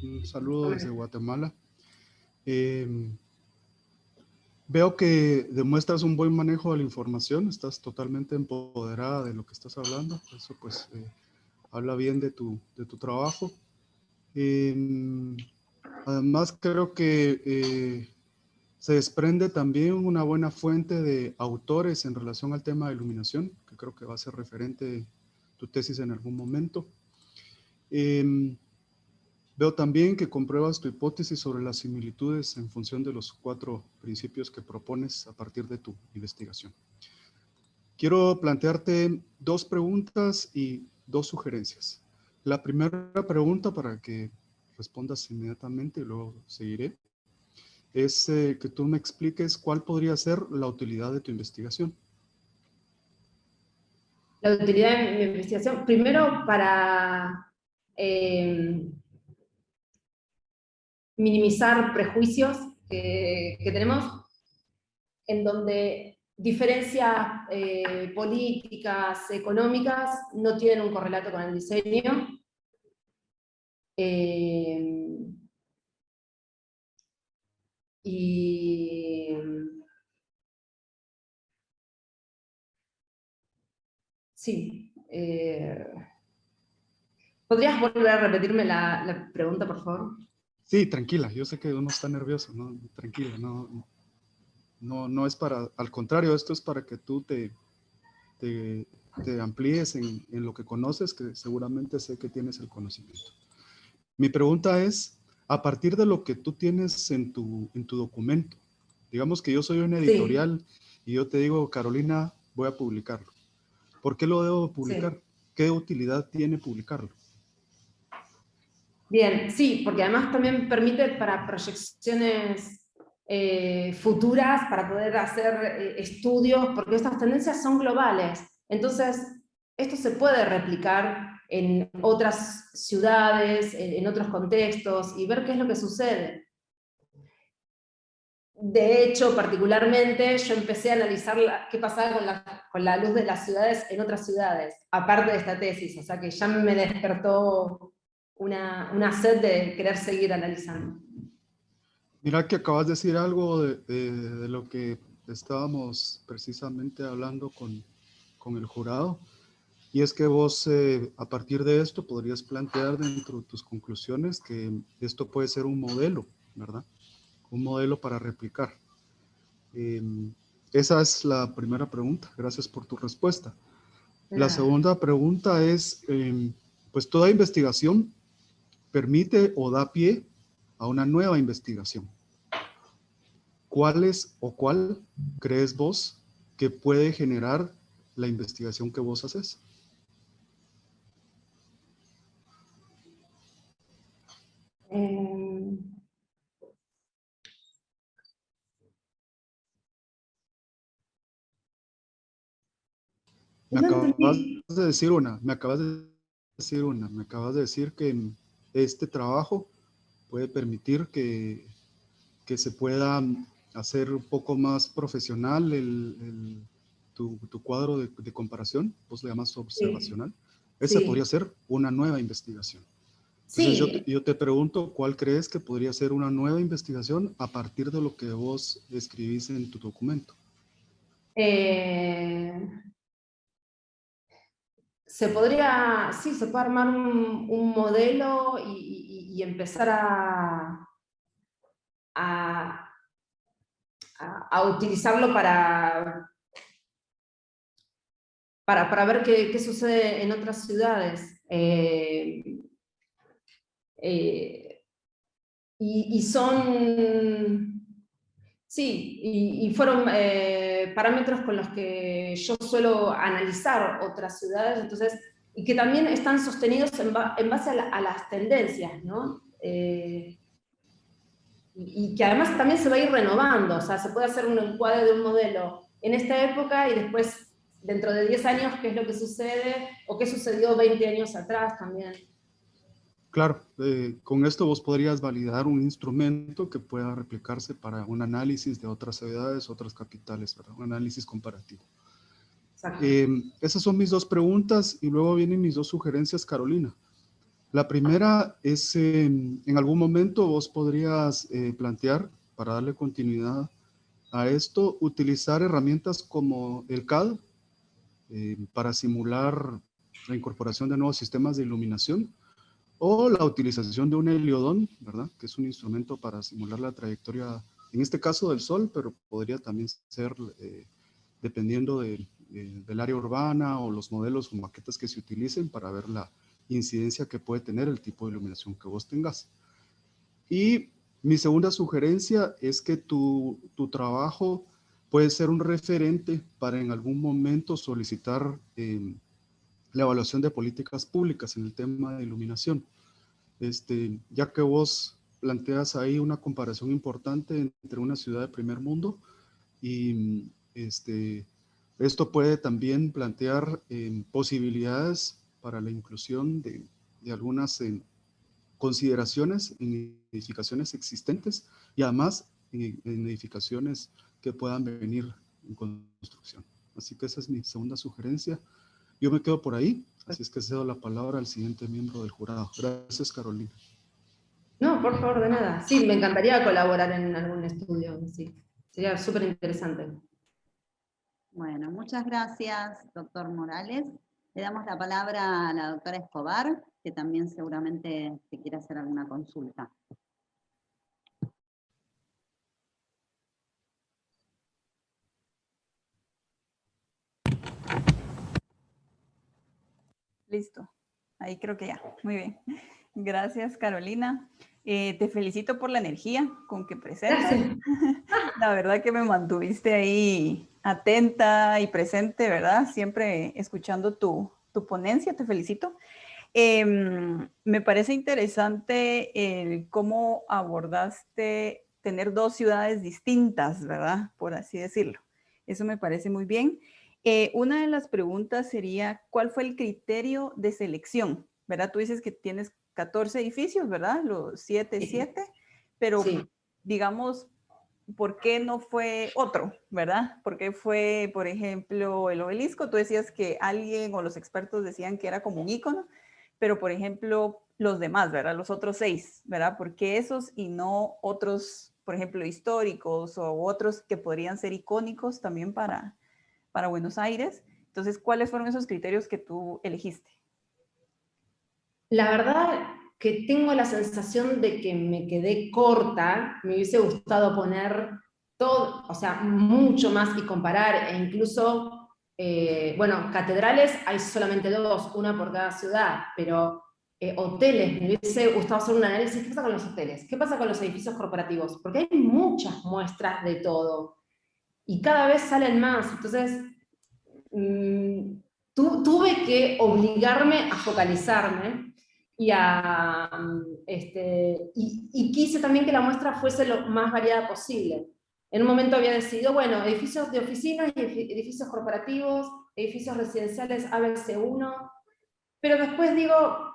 Un saludo desde Guatemala. Veo que demuestras un buen manejo de la información, estás totalmente empoderada de lo que estás hablando, eso pues habla bien de tu trabajo. Además creo que se desprende también una buena fuente de autores en relación al tema de iluminación, que creo que va a ser referente tu tesis en algún momento. Veo también que compruebas tu hipótesis sobre las similitudes en función de los 4 principios que propones a partir de tu investigación. Quiero plantearte 2 preguntas y 2 sugerencias. La primera pregunta, para que respondas inmediatamente y luego seguiré, es que tú me expliques cuál podría ser la utilidad de tu investigación. La utilidad de mi investigación, primero para minimizar prejuicios que tenemos, en donde diferencias políticas, económicas, no tienen un correlato con el diseño. Sí. ¿Podrías volver a repetirme la pregunta, por favor? Sí, tranquila, yo sé que uno está nervioso, ¿no? Tranquila, no es para, al contrario, esto es para que tú te amplíes en lo que conoces, que seguramente sé que tienes el conocimiento. Mi pregunta es, a partir de lo que tú tienes en tu documento, digamos que yo soy una editorial y yo te digo, Carolina, voy a publicarlo. ¿Por qué lo debo publicar? Sí. ¿Qué utilidad tiene publicarlo? Bien, sí, porque además también permite para proyecciones futuras, para poder hacer estudios, porque estas tendencias son globales. Entonces, esto se puede replicar en otras ciudades, en otros contextos, y ver qué es lo que sucede. De hecho, particularmente, yo empecé a analizar qué pasaba con la luz de las ciudades en otras ciudades, aparte de esta tesis, o sea que ya me despertó una sed de querer seguir analizando. Mira que acabas de decir algo de lo que estábamos precisamente hablando con el jurado, y es que vos a partir de esto podrías plantear dentro de tus conclusiones que esto puede ser un modelo, ¿verdad? Un modelo para replicar. Esa es la primera pregunta. Gracias por tu respuesta. La segunda pregunta es, pues toda investigación permite o da pie a una nueva investigación. ¿Cuáles o cuál crees vos que puede generar la investigación que vos haces? Me acabas de decir que este trabajo puede permitir que se pueda hacer un poco más profesional tu cuadro de comparación, vos le llamas observacional. Esa podría ser una nueva investigación. Entonces yo te pregunto, ¿cuál crees que podría ser una nueva investigación a partir de lo que vos escribís en tu documento? Se puede armar un modelo y empezar a utilizarlo para ver qué sucede en otras ciudades. Fueron parámetros con los que yo suelo analizar otras ciudades, entonces, y que también están sostenidos en base a las tendencias, ¿no? y que además también se va a ir renovando, o sea, se puede hacer un encuadre de un modelo en esta época y después, dentro de 10 años, qué es lo que sucede, o qué sucedió 20 años atrás también. Claro, con esto vos podrías validar un instrumento que pueda replicarse para un análisis de otras ciudades, otras capitales, ¿verdad? Un análisis comparativo. Exacto. Esas son mis dos preguntas y luego vienen mis dos sugerencias, Carolina. La primera es, en algún momento vos podrías plantear, para darle continuidad a esto, utilizar herramientas como el CAD para simular la incorporación de nuevos sistemas de iluminación, o la utilización de un heliodón, ¿verdad? Que es un instrumento para simular la trayectoria, en este caso del Sol, pero podría también ser dependiendo del área urbana o los modelos o maquetas que se utilicen para ver la incidencia que puede tener el tipo de iluminación que vos tengas. Y mi segunda sugerencia es que tu trabajo puede ser un referente para en algún momento solicitar la evaluación de políticas públicas en el tema de iluminación. Ya que vos planteas ahí una comparación importante entre una ciudad de primer mundo y esto puede también plantear posibilidades para la inclusión de algunas consideraciones en edificaciones existentes y además en edificaciones que puedan venir en construcción. Así que esa es mi segunda sugerencia. Yo me quedo por ahí, así es que cedo la palabra al siguiente miembro del jurado. Gracias, Carolina. No, por favor, de nada. Sí, me encantaría colaborar en algún estudio, sí. Sería súper interesante. Bueno, muchas gracias, doctor Morales. Le damos la palabra a la doctora Escobar, que también seguramente te quiere hacer alguna consulta. Listo. Ahí creo que ya. Muy bien. Gracias, Carolina. Te felicito por la energía con que presentas. Gracias. La verdad que me mantuviste ahí atenta y presente, ¿verdad? Siempre escuchando tu ponencia. Te felicito. Me parece interesante el cómo abordaste tener dos ciudades distintas, ¿verdad? Por así decirlo. Eso me parece muy bien. Una de las preguntas sería, ¿cuál fue el criterio de selección? ¿Verdad? Tú dices que tienes 14 edificios, ¿verdad? Los 7, pero Sí. digamos, ¿por qué no fue otro, verdad? ¿Por qué fue, por ejemplo, el obelisco? Tú decías que alguien o los expertos decían que era como un ícono, pero por ejemplo, los demás, ¿verdad? Los otros 6, ¿verdad? ¿Por qué esos y no otros, por ejemplo, históricos o otros que podrían ser icónicos también para Buenos Aires? Entonces, ¿cuáles fueron esos criterios que tú elegiste? La verdad que tengo la sensación de que me quedé corta, me hubiese gustado poner todo, o sea, mucho más y comparar, e incluso, bueno, catedrales hay solamente 2, una por cada ciudad, pero hoteles, me hubiese gustado hacer un análisis. ¿Qué pasa con los hoteles? ¿Qué pasa con los edificios corporativos? Porque hay muchas muestras de todo, y cada vez salen más, entonces tuve que obligarme a focalizarme y quise también que la muestra fuese lo más variada posible. En un momento había decidido, bueno, edificios de oficinas y edificios corporativos, edificios residenciales ABC1, pero después digo,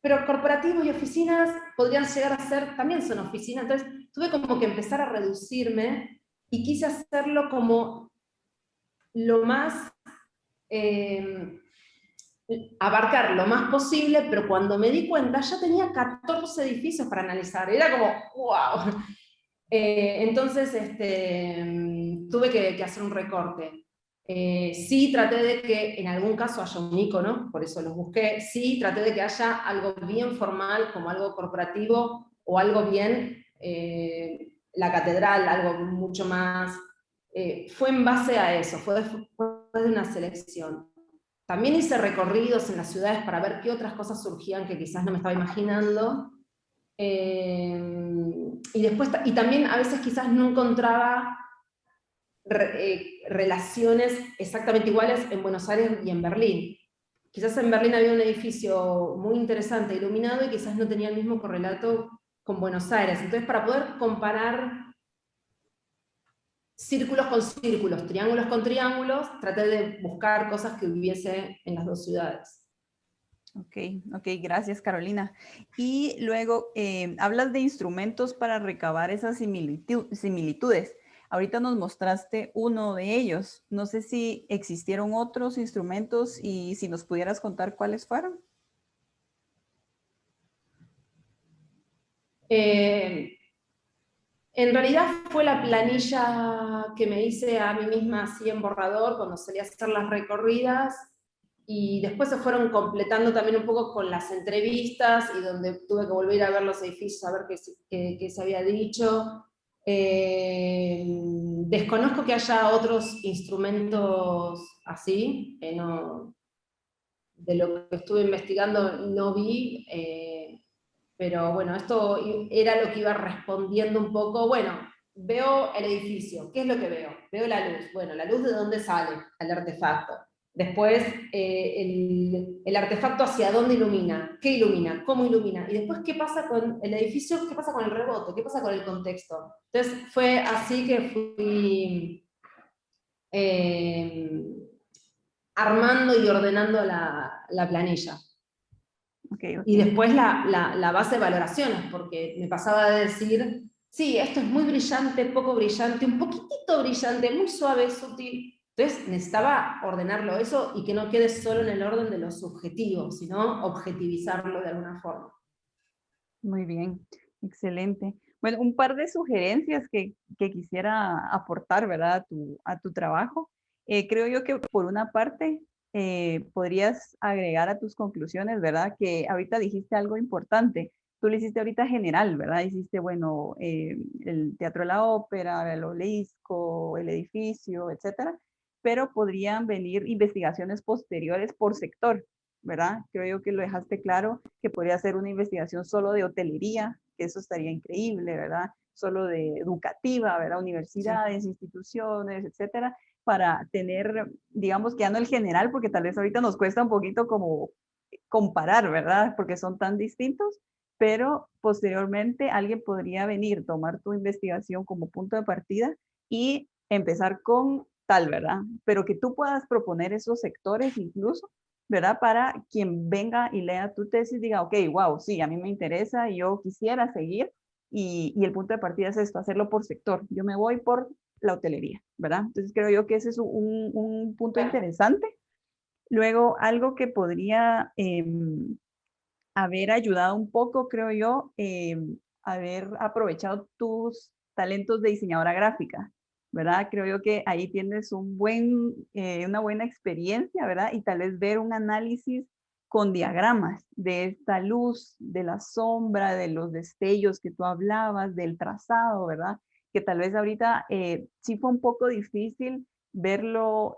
pero corporativos y oficinas podrían llegar a ser, también son oficinas, entonces tuve como que empezar a reducirme y quise hacerlo como lo más abarcar lo más posible, pero cuando me di cuenta ya tenía 14 edificios para analizar, era como, wow. Entonces tuve que hacer un recorte. Sí traté de que en algún caso haya un icono, por eso los busqué, sí traté de que haya algo bien formal, como algo corporativo, o algo bien, la catedral, algo mucho más, fue en base a eso, fue de una selección. También hice recorridos en las ciudades para ver qué otras cosas surgían que quizás no me estaba imaginando. Y también a veces quizás no encontraba relaciones exactamente iguales en Buenos Aires y en Berlín. Quizás en Berlín había un edificio muy interesante, iluminado, y quizás no tenía el mismo correlato con Buenos Aires. Entonces, para poder comparar círculos con círculos, triángulos con triángulos, traté de buscar cosas que hubiese en las dos ciudades. Ok, gracias Carolina. Y luego, hablas de instrumentos para recabar esas similitudes. Ahorita nos mostraste uno de ellos. No sé si existieron otros instrumentos y si nos pudieras contar cuáles fueron. En realidad fue la planilla que me hice a mí misma así en borrador cuando salí a hacer las recorridas, y después se fueron completando también un poco con las entrevistas y donde tuve que volver a ver los edificios a ver qué se había dicho. Desconozco que haya otros instrumentos así, no, de lo que estuve investigando no vi, pero bueno, esto era lo que iba respondiendo un poco. Bueno, veo el edificio, ¿qué es lo que veo? Veo la luz. Bueno, ¿la luz de dónde sale? Al artefacto. Después, el artefacto hacia dónde ilumina, qué ilumina, cómo ilumina. Y después, ¿qué pasa con el edificio? ¿Qué pasa con el rebote? ¿Qué pasa con el contexto? Entonces, fue así que fui armando y ordenando la planilla. Okay. Y después la base de valoraciones, porque me pasaba de decir, sí, esto es muy brillante, poco brillante, un poquitito brillante, muy suave, sutil. Entonces necesitaba ordenarlo eso y que no quede solo en el orden de lo subjetivo, sino objetivizarlo de alguna forma. Muy bien, excelente. Bueno, un par de sugerencias que quisiera aportar, ¿verdad? A tu trabajo. Creo yo que por una parte podrías agregar a tus conclusiones, ¿verdad? Que ahorita dijiste algo importante. Tú lo hiciste ahorita general, ¿verdad? Hiciste, bueno, el Teatro de la Ópera, el Obelisco, el edificio, etcétera. Pero podrían venir investigaciones posteriores por sector, ¿verdad? Creo yo que lo dejaste claro, que podría ser una investigación solo de hotelería, que eso estaría increíble, ¿verdad? Solo de educativa, ¿verdad? Universidades, sí, instituciones, etcétera, para tener, digamos que ya no el general, porque tal vez ahorita nos cuesta un poquito como comparar, ¿verdad? Porque son tan distintos, pero posteriormente alguien podría venir, tomar tu investigación como punto de partida y empezar con tal, ¿verdad? Pero que tú puedas proponer esos sectores incluso, ¿verdad? Para quien venga y lea tu tesis diga, ok, wow, sí, a mí me interesa, yo quisiera seguir y el punto de partida es esto, hacerlo por sector. Yo me voy por la hotelería, ¿verdad? Entonces creo yo que ese es un punto interesante. Luego, algo que podría haber ayudado un poco, creo yo, haber aprovechado tus talentos de diseñadora gráfica, ¿verdad? Creo yo que ahí tienes una buena experiencia, ¿verdad? Y tal vez ver un análisis con diagramas de esta luz, de la sombra, de los destellos que tú hablabas, del trazado, ¿verdad? Que tal vez ahorita sí fue un poco difícil verlo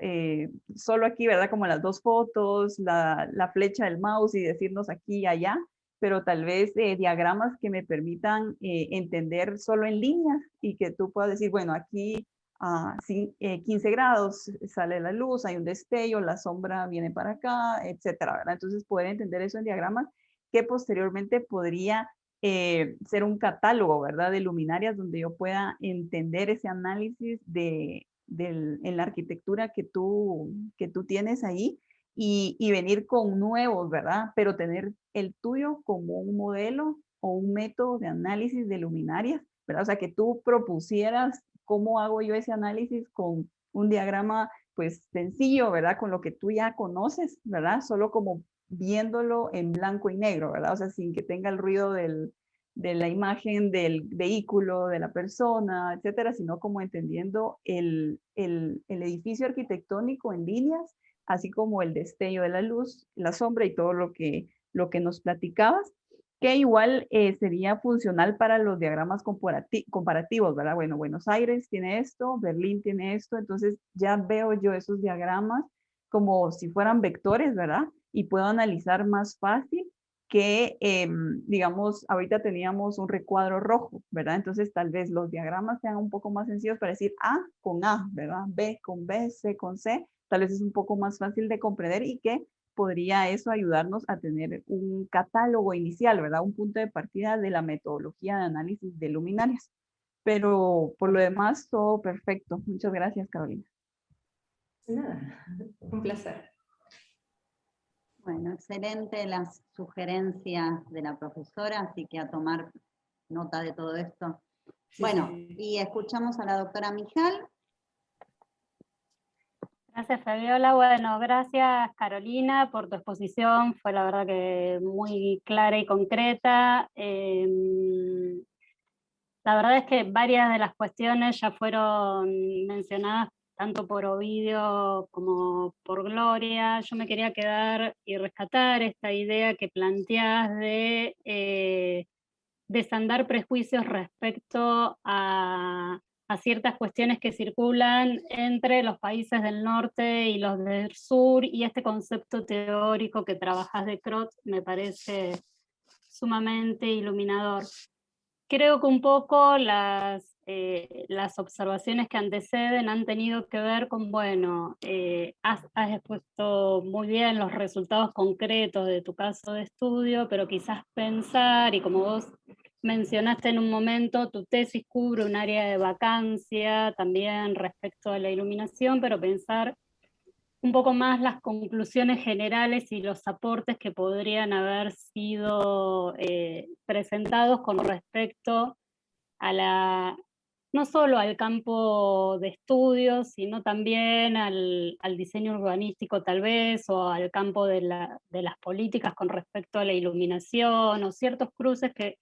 solo aquí, ¿verdad? Como las dos fotos, la flecha del mouse y decirnos aquí y allá, pero tal vez diagramas que me permitan entender solo en líneas y que tú puedas decir, bueno, aquí a 15 grados sale la luz, hay un destello, la sombra viene para acá, etcétera, ¿verdad? Entonces poder entender eso en diagramas que posteriormente podría ser un catálogo, ¿verdad? De luminarias donde yo pueda entender ese análisis en la arquitectura que tú tienes ahí y venir con nuevos, ¿verdad? Pero tener el tuyo como un modelo o un método de análisis de luminarias, ¿verdad? O sea, que tú propusieras cómo hago yo ese análisis con un diagrama, pues, sencillo, ¿verdad? Con lo que tú ya conoces, ¿verdad? Solo como viéndolo en blanco y negro, ¿verdad? O sea, sin que tenga el ruido de la imagen del vehículo, de la persona, etcétera, sino como entendiendo el edificio arquitectónico en líneas, así como el destello de la luz, la sombra y todo lo que nos platicabas, que igual sería funcional para los diagramas comparativos, ¿verdad? Bueno, Buenos Aires tiene esto, Berlín tiene esto, entonces ya veo yo esos diagramas como si fueran vectores, ¿verdad? Y puedo analizar más fácil que, digamos, ahorita teníamos un recuadro rojo, ¿verdad? Entonces tal vez los diagramas sean un poco más sencillos para decir A con A, ¿verdad? B con B, C con C, tal vez es un poco más fácil de comprender y que podría eso ayudarnos a tener un catálogo inicial, ¿verdad? Un punto de partida de la metodología de análisis de luminarias. Pero por lo demás, todo perfecto. Muchas gracias, Carolina. Nada, un placer. Bueno, excelente las sugerencias de la profesora, así que a tomar nota de todo esto. Sí, Bueno, sí. y escuchamos a la doctora Mijal. Gracias, Fabiola. Bueno, gracias, Carolina, por tu exposición. Fue la verdad que muy clara y concreta. La verdad es que varias de las cuestiones ya fueron mencionadas tanto por Ovidio como por Gloria. Yo me quería quedar y rescatar esta idea que planteás de desandar prejuicios respecto a ciertas cuestiones que circulan entre los países del norte y los del sur, y este concepto teórico que trabajas de Crot me parece sumamente iluminador. Creo que un poco las observaciones que anteceden han tenido que ver con, bueno, has expuesto muy bien los resultados concretos de tu caso de estudio, pero quizás pensar, y como vos mencionaste en un momento, tu tesis cubre un área de vacancia también respecto a la iluminación, pero pensar un poco más las conclusiones generales y los aportes que podrían haber sido presentados con respecto a no solo al campo de estudios, sino también al diseño urbanístico tal vez, o al campo de las políticas con respecto a la iluminación, o ciertos cruces que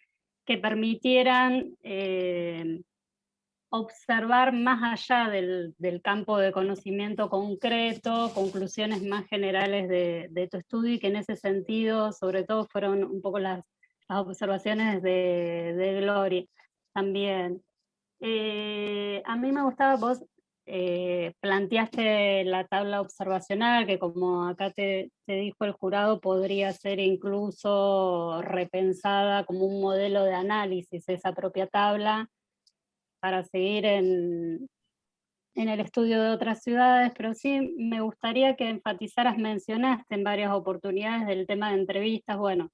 permitieran observar más allá del campo de conocimiento concreto, conclusiones más generales de tu estudio, y que en ese sentido, sobre todo, fueron un poco las observaciones de Gloria también. A mí me gustaba, vos planteaste la tabla observacional, que como acá te dijo el jurado, podría ser incluso repensada como un modelo de análisis, esa propia tabla, para seguir en el estudio de otras ciudades, pero sí me gustaría que enfatizaras, mencionaste en varias oportunidades del tema de entrevistas, bueno,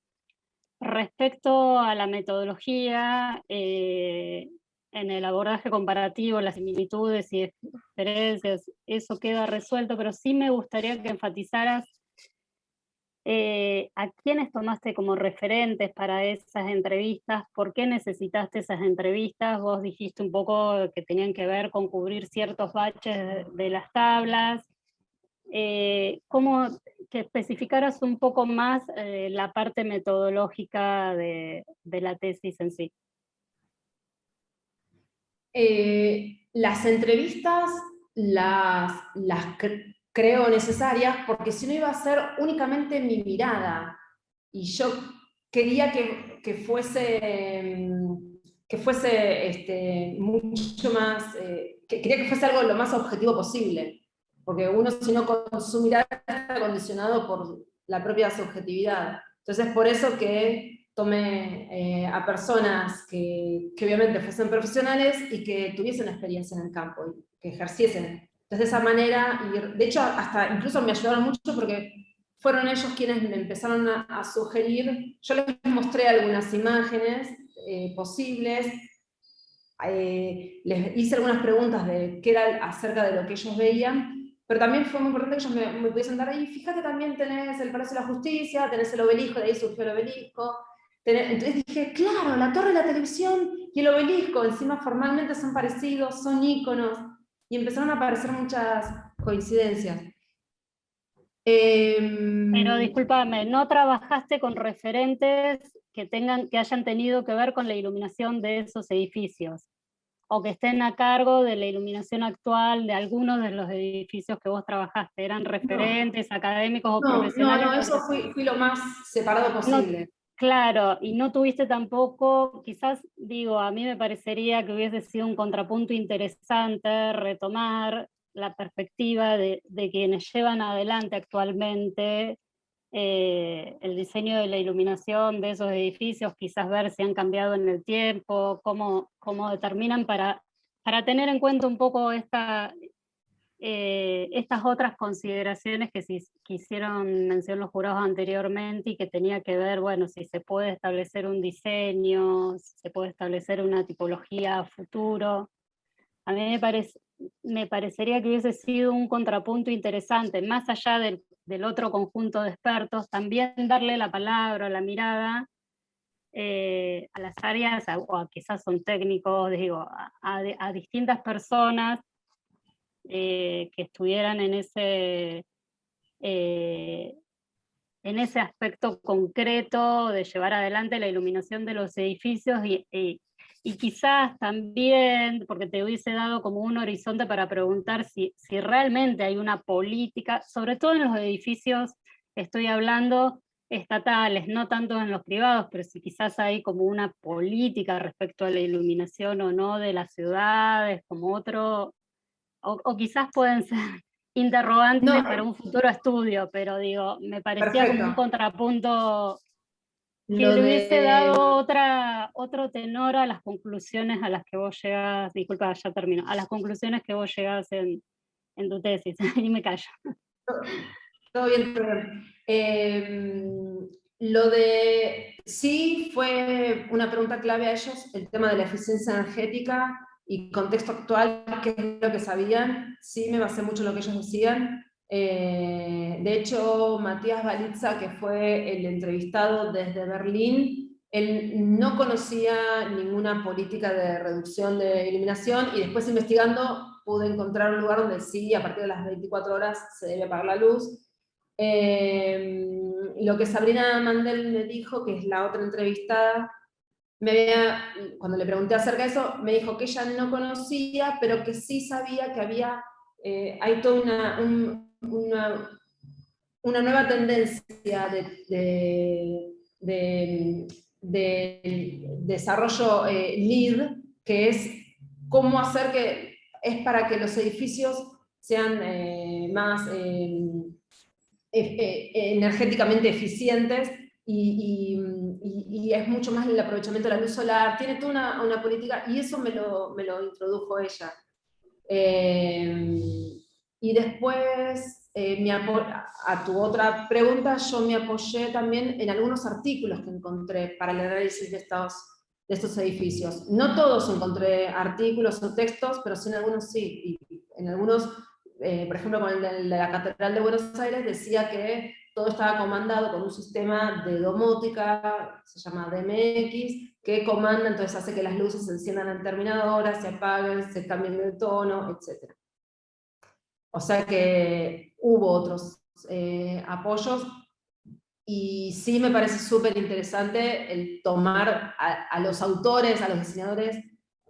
respecto a la metodología, en el abordaje comparativo, las similitudes y diferencias, eso queda resuelto, pero sí me gustaría que enfatizaras ¿a quiénes tomaste como referentes para esas entrevistas? ¿Por qué necesitaste esas entrevistas? Vos dijiste un poco que tenían que ver con cubrir ciertos baches de las tablas. ¿Cómo que especificaras un poco más la parte metodológica de la tesis en sí? Las entrevistas creo necesarias, porque si no iba a ser únicamente mi mirada, y yo quería que fuese mucho más, quería que fuese algo lo más objetivo posible, porque uno, si no, con su mirada está condicionado por la propia subjetividad. Entonces, por eso que tomé a personas que obviamente fuesen profesionales y que tuviesen experiencia en el campo, y que ejerciesen. Entonces, de esa manera, y de hecho, hasta incluso me ayudaron mucho porque fueron ellos quienes me empezaron a sugerir. Yo les mostré algunas imágenes posibles, les hice algunas preguntas de qué era acerca de lo que ellos veían, pero también fue muy importante que ellos me pudiesen dar ahí, fíjate, también tenés el Palacio de la Justicia, tenés el obelisco, de ahí surgió el obelisco. Entonces dije, claro, la torre de la televisión y el obelisco, encima formalmente son parecidos, son íconos, y empezaron a aparecer muchas coincidencias. Pero discúlpame, ¿no trabajaste con referentes que hayan tenido que ver con la iluminación de esos edificios, o que estén a cargo de la iluminación actual de algunos de los edificios que vos trabajaste? ¿Eran referentes, académicos o profesionales? No, eso fui lo más separado posible. Claro, y no tuviste tampoco, quizás, digo, a mí me parecería que hubiese sido un contrapunto interesante retomar la perspectiva de quienes llevan adelante actualmente el diseño de la iluminación de esos edificios, quizás ver si han cambiado en el tiempo, cómo determinan para tener en cuenta un poco estas otras consideraciones que hicieron mención los jurados anteriormente y que tenía que ver, bueno, si se puede establecer un diseño, si se puede establecer una tipología a futuro. A mí me parecería que hubiese sido un contrapunto interesante, más allá del otro conjunto de expertos, también darle la palabra, la mirada a las áreas, o quizás son técnicos, digo, a distintas personas que estuvieran en ese aspecto concreto de llevar adelante la iluminación de los edificios y quizás también, porque te hubiese dado como un horizonte para preguntar si realmente hay una política, sobre todo en los edificios, estoy hablando estatales, no tanto en los privados, pero si quizás hay como una política respecto a la iluminación o no de las ciudades, como otro, o quizás pueden ser interrogantes para un futuro estudio, pero digo, me parecía como un contrapunto que le hubiese dado otro tenor a las conclusiones a las que vos llegás, disculpa, ya termino, a las conclusiones que vos llegás en tu tesis, y me callo. Todo bien, todo bien. Lo de sí fue una pregunta clave a ellos, el tema de la eficiencia energética y contexto actual, qué es lo que sabían. Sí, me basé mucho en lo que ellos decían. De hecho, Matías Balitza, que fue el entrevistado desde Berlín, él no conocía ninguna política de reducción de iluminación y después investigando pude encontrar un lugar donde sí, a partir de las 24 horas se debe apagar la luz. Lo que Sabrina Mandel me dijo, que es la otra entrevistada, cuando le pregunté acerca de eso, me dijo que ella no conocía, pero que sí sabía que hay toda una nueva tendencia de desarrollo LEED, que es cómo hacer es para que los edificios sean más energéticamente eficientes y es mucho más el aprovechamiento de la luz solar, tiene toda una política, y eso me lo introdujo ella. Y después, a tu otra pregunta, yo me apoyé también en algunos artículos que encontré para el análisis de estos edificios. No todos encontré artículos o textos, pero sí en algunos sí. Y en algunos, por ejemplo, con el de la Catedral de Buenos Aires, decía que todo estaba comandado con un sistema de domótica, se llama DMX, que comanda, entonces hace que las luces se enciendan en determinada hora, se apaguen, se cambien de tono, etc. O sea que hubo otros apoyos, y sí me parece súper interesante el tomar a los autores, a los diseñadores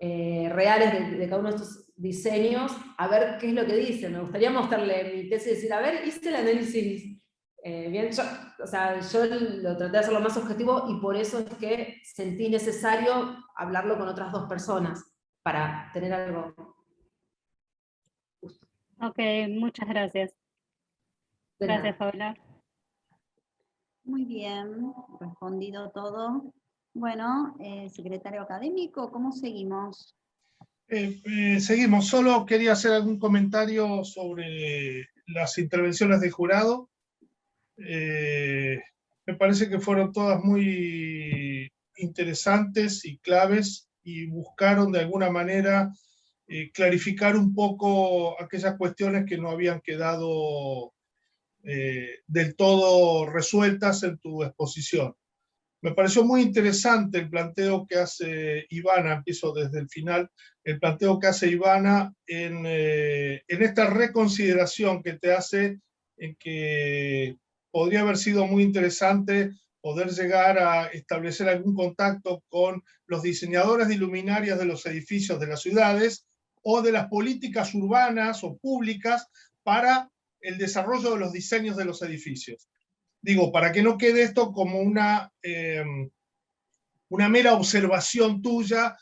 reales de cada uno de estos diseños, a ver qué es lo que dicen. Me gustaría mostrarle mi tesis y decir, a ver, hice el análisis bien. Yo lo traté de hacer lo más objetivo y por eso es que sentí necesario hablarlo con otras 2 personas, para tener algo justo. Ok, muchas gracias. Gracias, Paula. Muy bien, respondido todo. Bueno, secretario académico, ¿cómo seguimos? Seguimos. Solo quería hacer algún comentario sobre las intervenciones del jurado. Me parece que fueron todas muy interesantes y claves y buscaron de alguna manera clarificar un poco aquellas cuestiones que no habían quedado del todo resueltas en tu exposición. Me pareció muy interesante el planteo que hace Ivana, empiezo desde el final, el planteo que hace Ivana en esta reconsideración que te hace, en que podría haber sido muy interesante poder llegar a establecer algún contacto con los diseñadores de luminarias de los edificios de las ciudades o de las políticas urbanas o públicas para el desarrollo de los diseños de los edificios. Digo, para que no quede esto como una mera observación tuya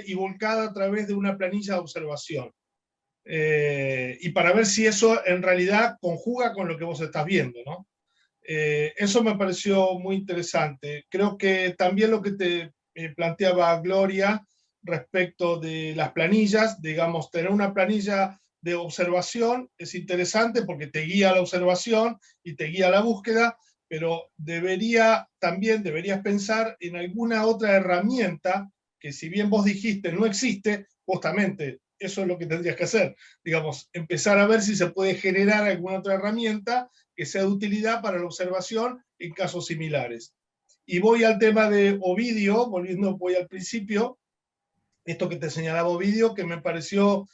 y volcada a través de una planilla de observación. Y para ver si eso en realidad conjuga con lo que vos estás viendo, ¿no? Eso me pareció muy interesante. Creo que también lo que te planteaba Gloria respecto de las planillas, digamos, tener una planilla de observación es interesante porque te guía a la observación y te guía a la búsqueda, pero deberías pensar en alguna otra herramienta que, si bien vos dijiste no existe, justamente eso es lo que tendrías que hacer. Digamos, empezar a ver si se puede generar alguna otra herramienta que sea de utilidad para la observación en casos similares. Y voy al tema de Ovidio, voy al principio, esto que te señalaba Ovidio, que me pareció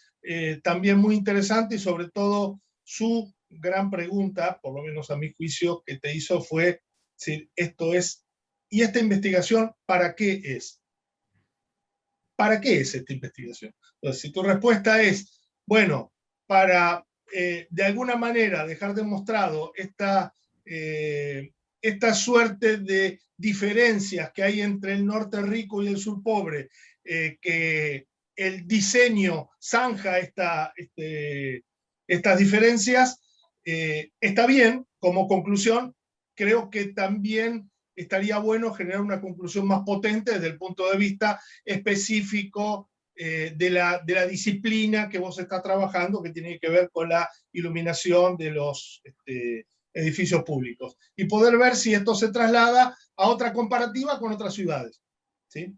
también muy interesante, y sobre todo su gran pregunta, por lo menos a mi juicio, que te hizo fue si esto es, ¿y esta investigación para qué es? ¿Para qué es esta investigación? Entonces, si tu respuesta es, bueno, para de alguna manera dejar demostrado esta suerte de diferencias que hay entre el norte rico y el sur pobre, que el diseño zanja estas diferencias, está bien. Como conclusión, creo que también estaría bueno generar una conclusión más potente desde el punto de vista específico de la disciplina que vos estás trabajando, que tiene que ver con la iluminación de los edificios públicos, y poder ver si esto se traslada a otra comparativa con otras ciudades, ¿sí?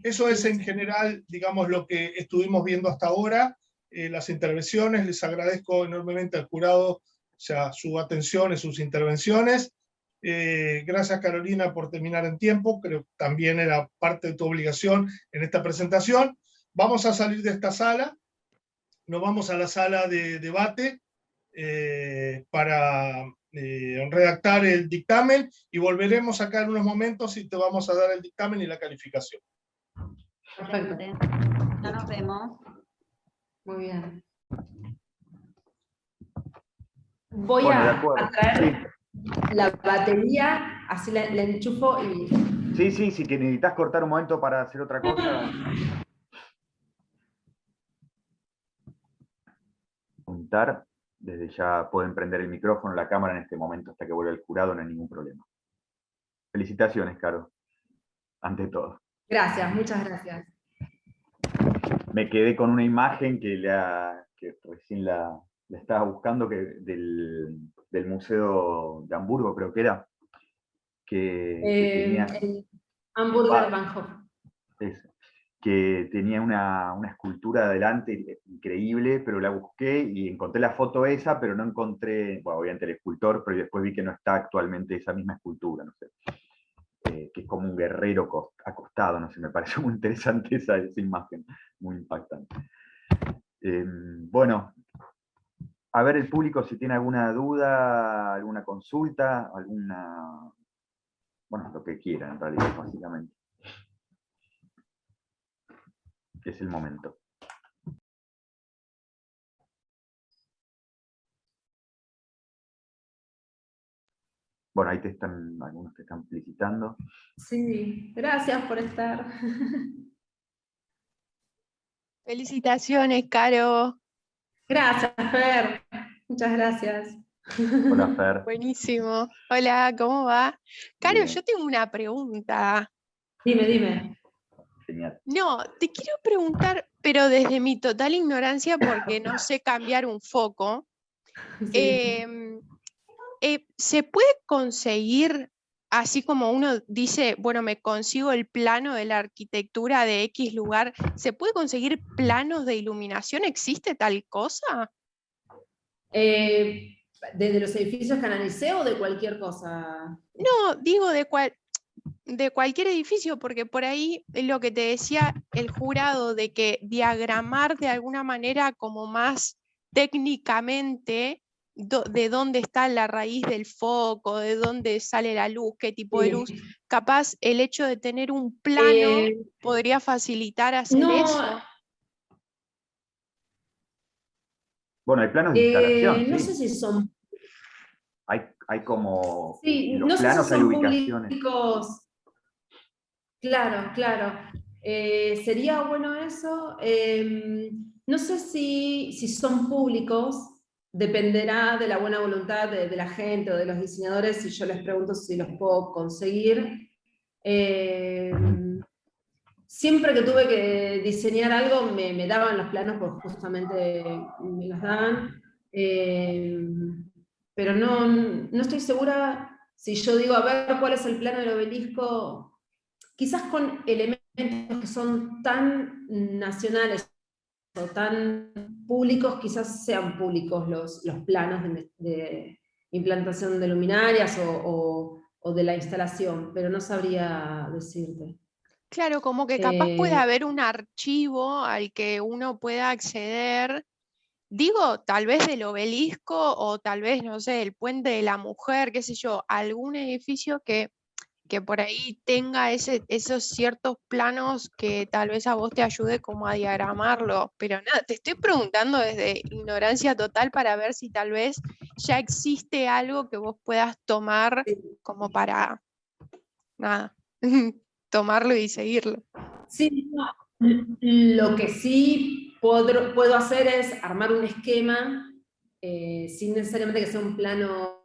Eso es en general, digamos, lo que estuvimos viendo hasta ahora, las intervenciones. Les agradezco enormemente al jurado, o sea, su atención y sus intervenciones. Gracias, Carolina, por terminar en tiempo. Creo que también era parte de tu obligación en esta presentación. Vamos a salir de esta sala, nos vamos a la sala de debate para redactar el dictamen, y volveremos acá en unos momentos y te vamos a dar el dictamen y la calificación. Perfecto. Ya nos vemos. Muy bien. Voy a traer la batería, así la enchufo y... Sí, si te necesitas cortar un momento para hacer otra cosa. Juntar, desde ya pueden prender el micrófono, la cámara en este momento hasta que vuelva el jurado, no hay ningún problema. Felicitaciones, Caro, ante todo. Gracias, muchas gracias. Me quedé con una imagen que recién la estaba buscando, del Museo de Hamburgo, creo que era. Que tenía, el Hamburger Bahnhof. Eso, que tenía una escultura adelante increíble, pero la busqué y encontré la foto esa, pero no encontré, bueno, obviamente el escultor, pero después vi que no está actualmente esa misma escultura, no sé. Que es como un guerrero acostado, no sé, me pareció muy interesante esa imagen, muy impactante. Bueno, a ver el público si tiene alguna duda, alguna consulta, bueno, lo que quieran en realidad, básicamente. Es el momento. Bueno, ahí algunos te están felicitando. Sí, gracias por estar. Felicitaciones, Caro. Gracias, Fer. Muchas gracias. Hola, Fer. Buenísimo. Hola, ¿cómo va? Caro, Bien. yo tengo una pregunta. Dime. Genial. No, te quiero preguntar, pero desde mi total ignorancia, porque no sé cambiar un foco. Sí. ¿Se puede conseguir, así como uno dice, bueno, me consigo el plano de la arquitectura de X lugar, ¿se puede conseguir planos de iluminación? ¿Existe tal cosa? ¿Desde los edificios que analicé o de cualquier cosa? No, digo de cualquier edificio, porque por ahí es lo que te decía el jurado, de que diagramar de alguna manera como más técnicamente de dónde está la raíz del foco, de dónde sale la luz, qué tipo de luz, capaz el hecho de tener un plano podría facilitar hacer eso. Bueno, hay planos de instalación, no sí. sé si son... Hay como... Sí, en los no sé planos si hay son ubicaciones. públicos. Claro. Sería bueno eso. No sé si son públicos, dependerá de la buena voluntad de la gente o de los diseñadores, si yo les pregunto si los puedo conseguir. siempre que tuve que diseñar algo me daban los planos, porque justamente me los daban. Pero no estoy segura si yo digo, a ver cuál es el plano del obelisco, quizás con elementos que son tan nacionales o tan públicos, quizás sean públicos los planos de implantación de luminarias o de la instalación, pero no sabría decirte. Claro, como que capaz puede haber un archivo al que uno pueda acceder. Digo, tal vez del obelisco o tal vez, no sé, el puente de la mujer, qué sé yo, algún edificio que por ahí tenga esos ciertos planos que tal vez a vos te ayude como a diagramarlo. Pero nada, te estoy preguntando desde ignorancia total para ver si tal vez ya existe algo que vos puedas tomar como para, nada, tomarlo y seguirlo. Sí, no, lo que sí puedo hacer es armar un esquema, sin necesariamente que sea un plano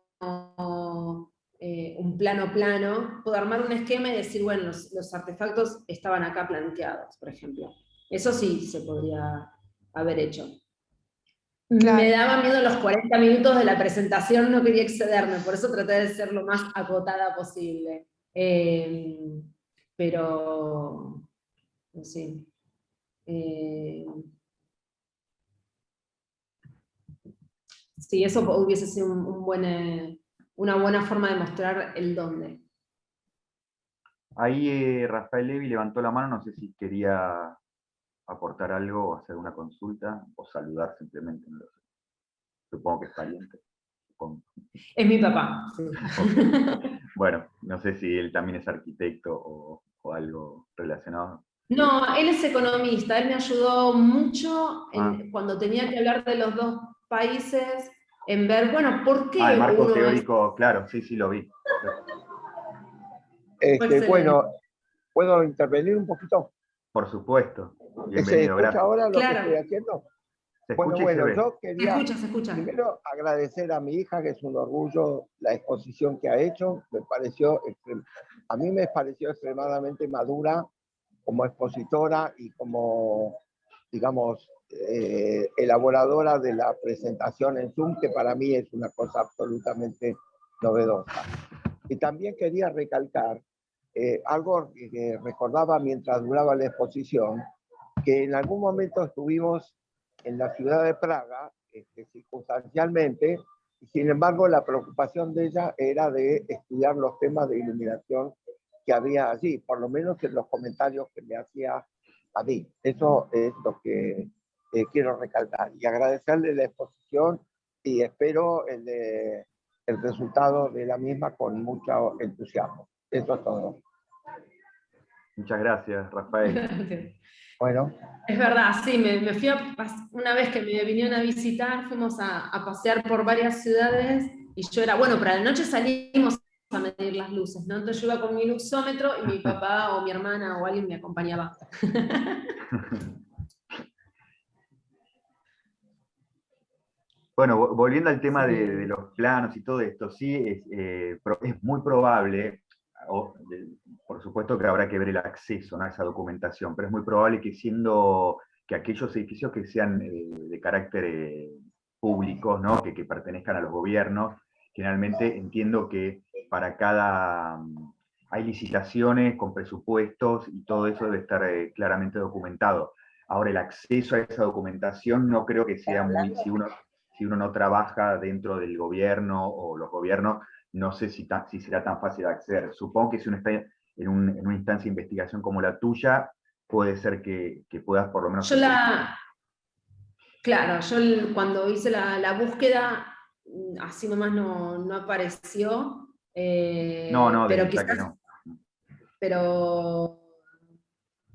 plano, puedo armar un esquema y decir, bueno, los artefactos estaban acá planteados, por ejemplo. Eso sí se podría haber hecho. Claro. Me daba miedo los 40 minutos de la presentación, no quería excederme, por eso traté de ser lo más acotada posible. Pero, sí. Sí, eso hubiese sido una buena forma de mostrar el dónde. Ahí Rafael Levi levantó la mano, no sé si quería aportar algo o hacer una consulta o saludar simplemente, no lo sé. Supongo que es pariente. Supongo. Es mi papá. Sí. Okay. Bueno, no sé si él también es arquitecto o algo relacionado. No, él es economista, él me ayudó mucho cuando tenía que hablar de los dos países, en ver, bueno, ¿por qué el marco uno teórico, claro, sí, lo vi. Bueno, ¿puedo intervenir un poquito? Por supuesto. Bienvenido, ¿Se escucha gracias. ahora lo Claro. que estoy haciendo? Se escucha y se ve. Yo quería Se escucha. primero agradecer a mi hija, que es un orgullo la exposición que ha hecho. A mí me pareció extremadamente madura como expositora y como, digamos, elaboradora de la presentación en Zoom, que para mí es una cosa absolutamente novedosa. Y también quería recalcar algo que recordaba mientras duraba la exposición, que en algún momento estuvimos en la ciudad de Praga, circunstancialmente, y sin embargo la preocupación de ella era de estudiar los temas de iluminación que había allí, por lo menos en los comentarios que me hacía a mí. Eso es lo que quiero recalcar, y agradecerle la exposición, y espero el resultado de la misma con mucho entusiasmo. Eso es todo. Muchas gracias, Rafael. Bueno. Es verdad, sí, me fui una vez que me vinieron a visitar, fuimos a pasear por varias ciudades, y yo era, bueno, para la noche salimos a medir las luces, ¿no? Entonces yo iba con mi luxómetro y mi papá o mi hermana o alguien me acompañaba. Bueno, volviendo al tema de los planos y todo esto, sí, es muy probable, por supuesto que habrá que ver el acceso, ¿no?, a esa documentación, pero es muy probable que aquellos edificios que sean de carácter públicos, ¿no?, que pertenezcan a los gobiernos, generalmente entiendo que para hay licitaciones con presupuestos y todo eso debe estar claramente documentado. Ahora, el acceso a esa documentación no creo que sea muy, si uno no trabaja dentro del gobierno o los gobiernos, no sé si será tan fácil de acceder. Supongo que si uno está en una instancia de investigación como la tuya, puede ser que puedas por lo menos... Claro, yo cuando hice la búsqueda, así nomás no apareció. No, pero quizás que no. Pero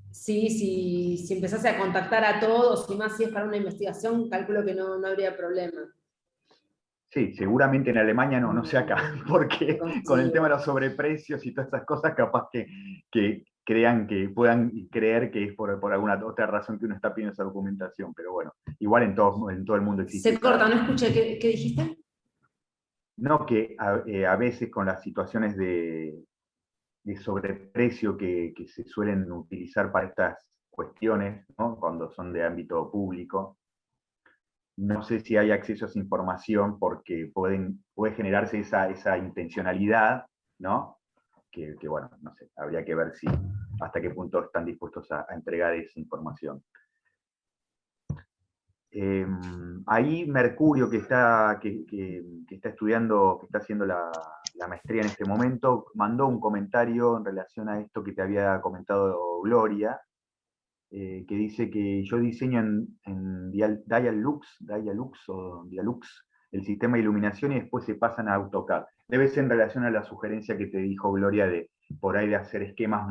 sí, si empezase a contactar a todos, y más si es para una investigación, calculo que no habría problema. Sí, seguramente en Alemania no sé acá, porque con el tema de los sobreprecios y todas esas cosas, capaz que puedan creer que es por alguna otra razón que uno está pidiendo esa documentación, pero bueno, igual en todo el mundo existe. Se corta, no escuché, ¿qué dijiste? No, que a veces con las situaciones sobreprecio que se suelen utilizar para estas cuestiones, ¿no? Cuando son de ámbito público. No sé si hay acceso a esa información porque puede generarse esa intencionalidad, ¿no? Que, bueno, no sé, habría que ver hasta qué punto están dispuestos a entregar esa información. Ahí Mercurio, que está estudiando, que está haciendo la maestría en este momento, mandó un comentario en relación a esto que te había comentado Gloria, que dice que yo diseño en Dialux el sistema de iluminación y después se pasan a AutoCAD. Debe ser en relación a la sugerencia que te dijo Gloria de por ahí de hacer esquemas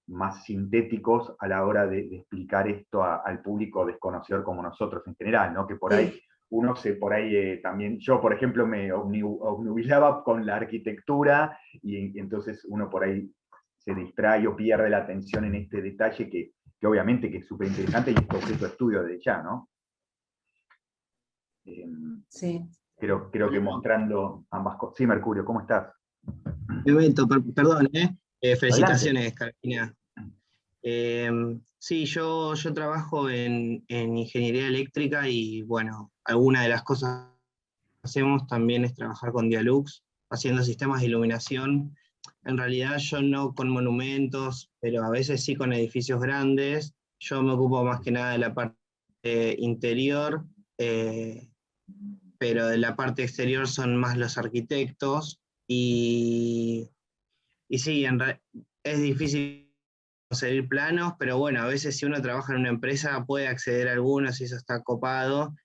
más sintéticos a la hora de explicar esto al público desconocedor como nosotros en general, ¿no? Que por ahí uno también, yo por ejemplo me obnubilaba con la arquitectura y entonces uno por ahí se distrae o pierde la atención en este detalle que obviamente que es súper interesante y es objeto de estudio de ya, ¿no? Sí. Creo que mostrando ambas cosas. Sí, Mercurio, ¿cómo estás? Perdón, felicitaciones, Carolina. Sí, yo trabajo en ingeniería eléctrica y bueno, alguna de las cosas que hacemos también es trabajar con Dialux, haciendo sistemas de iluminación. En realidad yo no con monumentos, pero a veces sí con edificios grandes. Yo me ocupo más que nada de la parte interior, pero de la parte exterior son más los arquitectos. Y sí, es difícil conseguir planos, pero bueno, a veces si uno trabaja en una empresa puede acceder a algunos y eso está copado.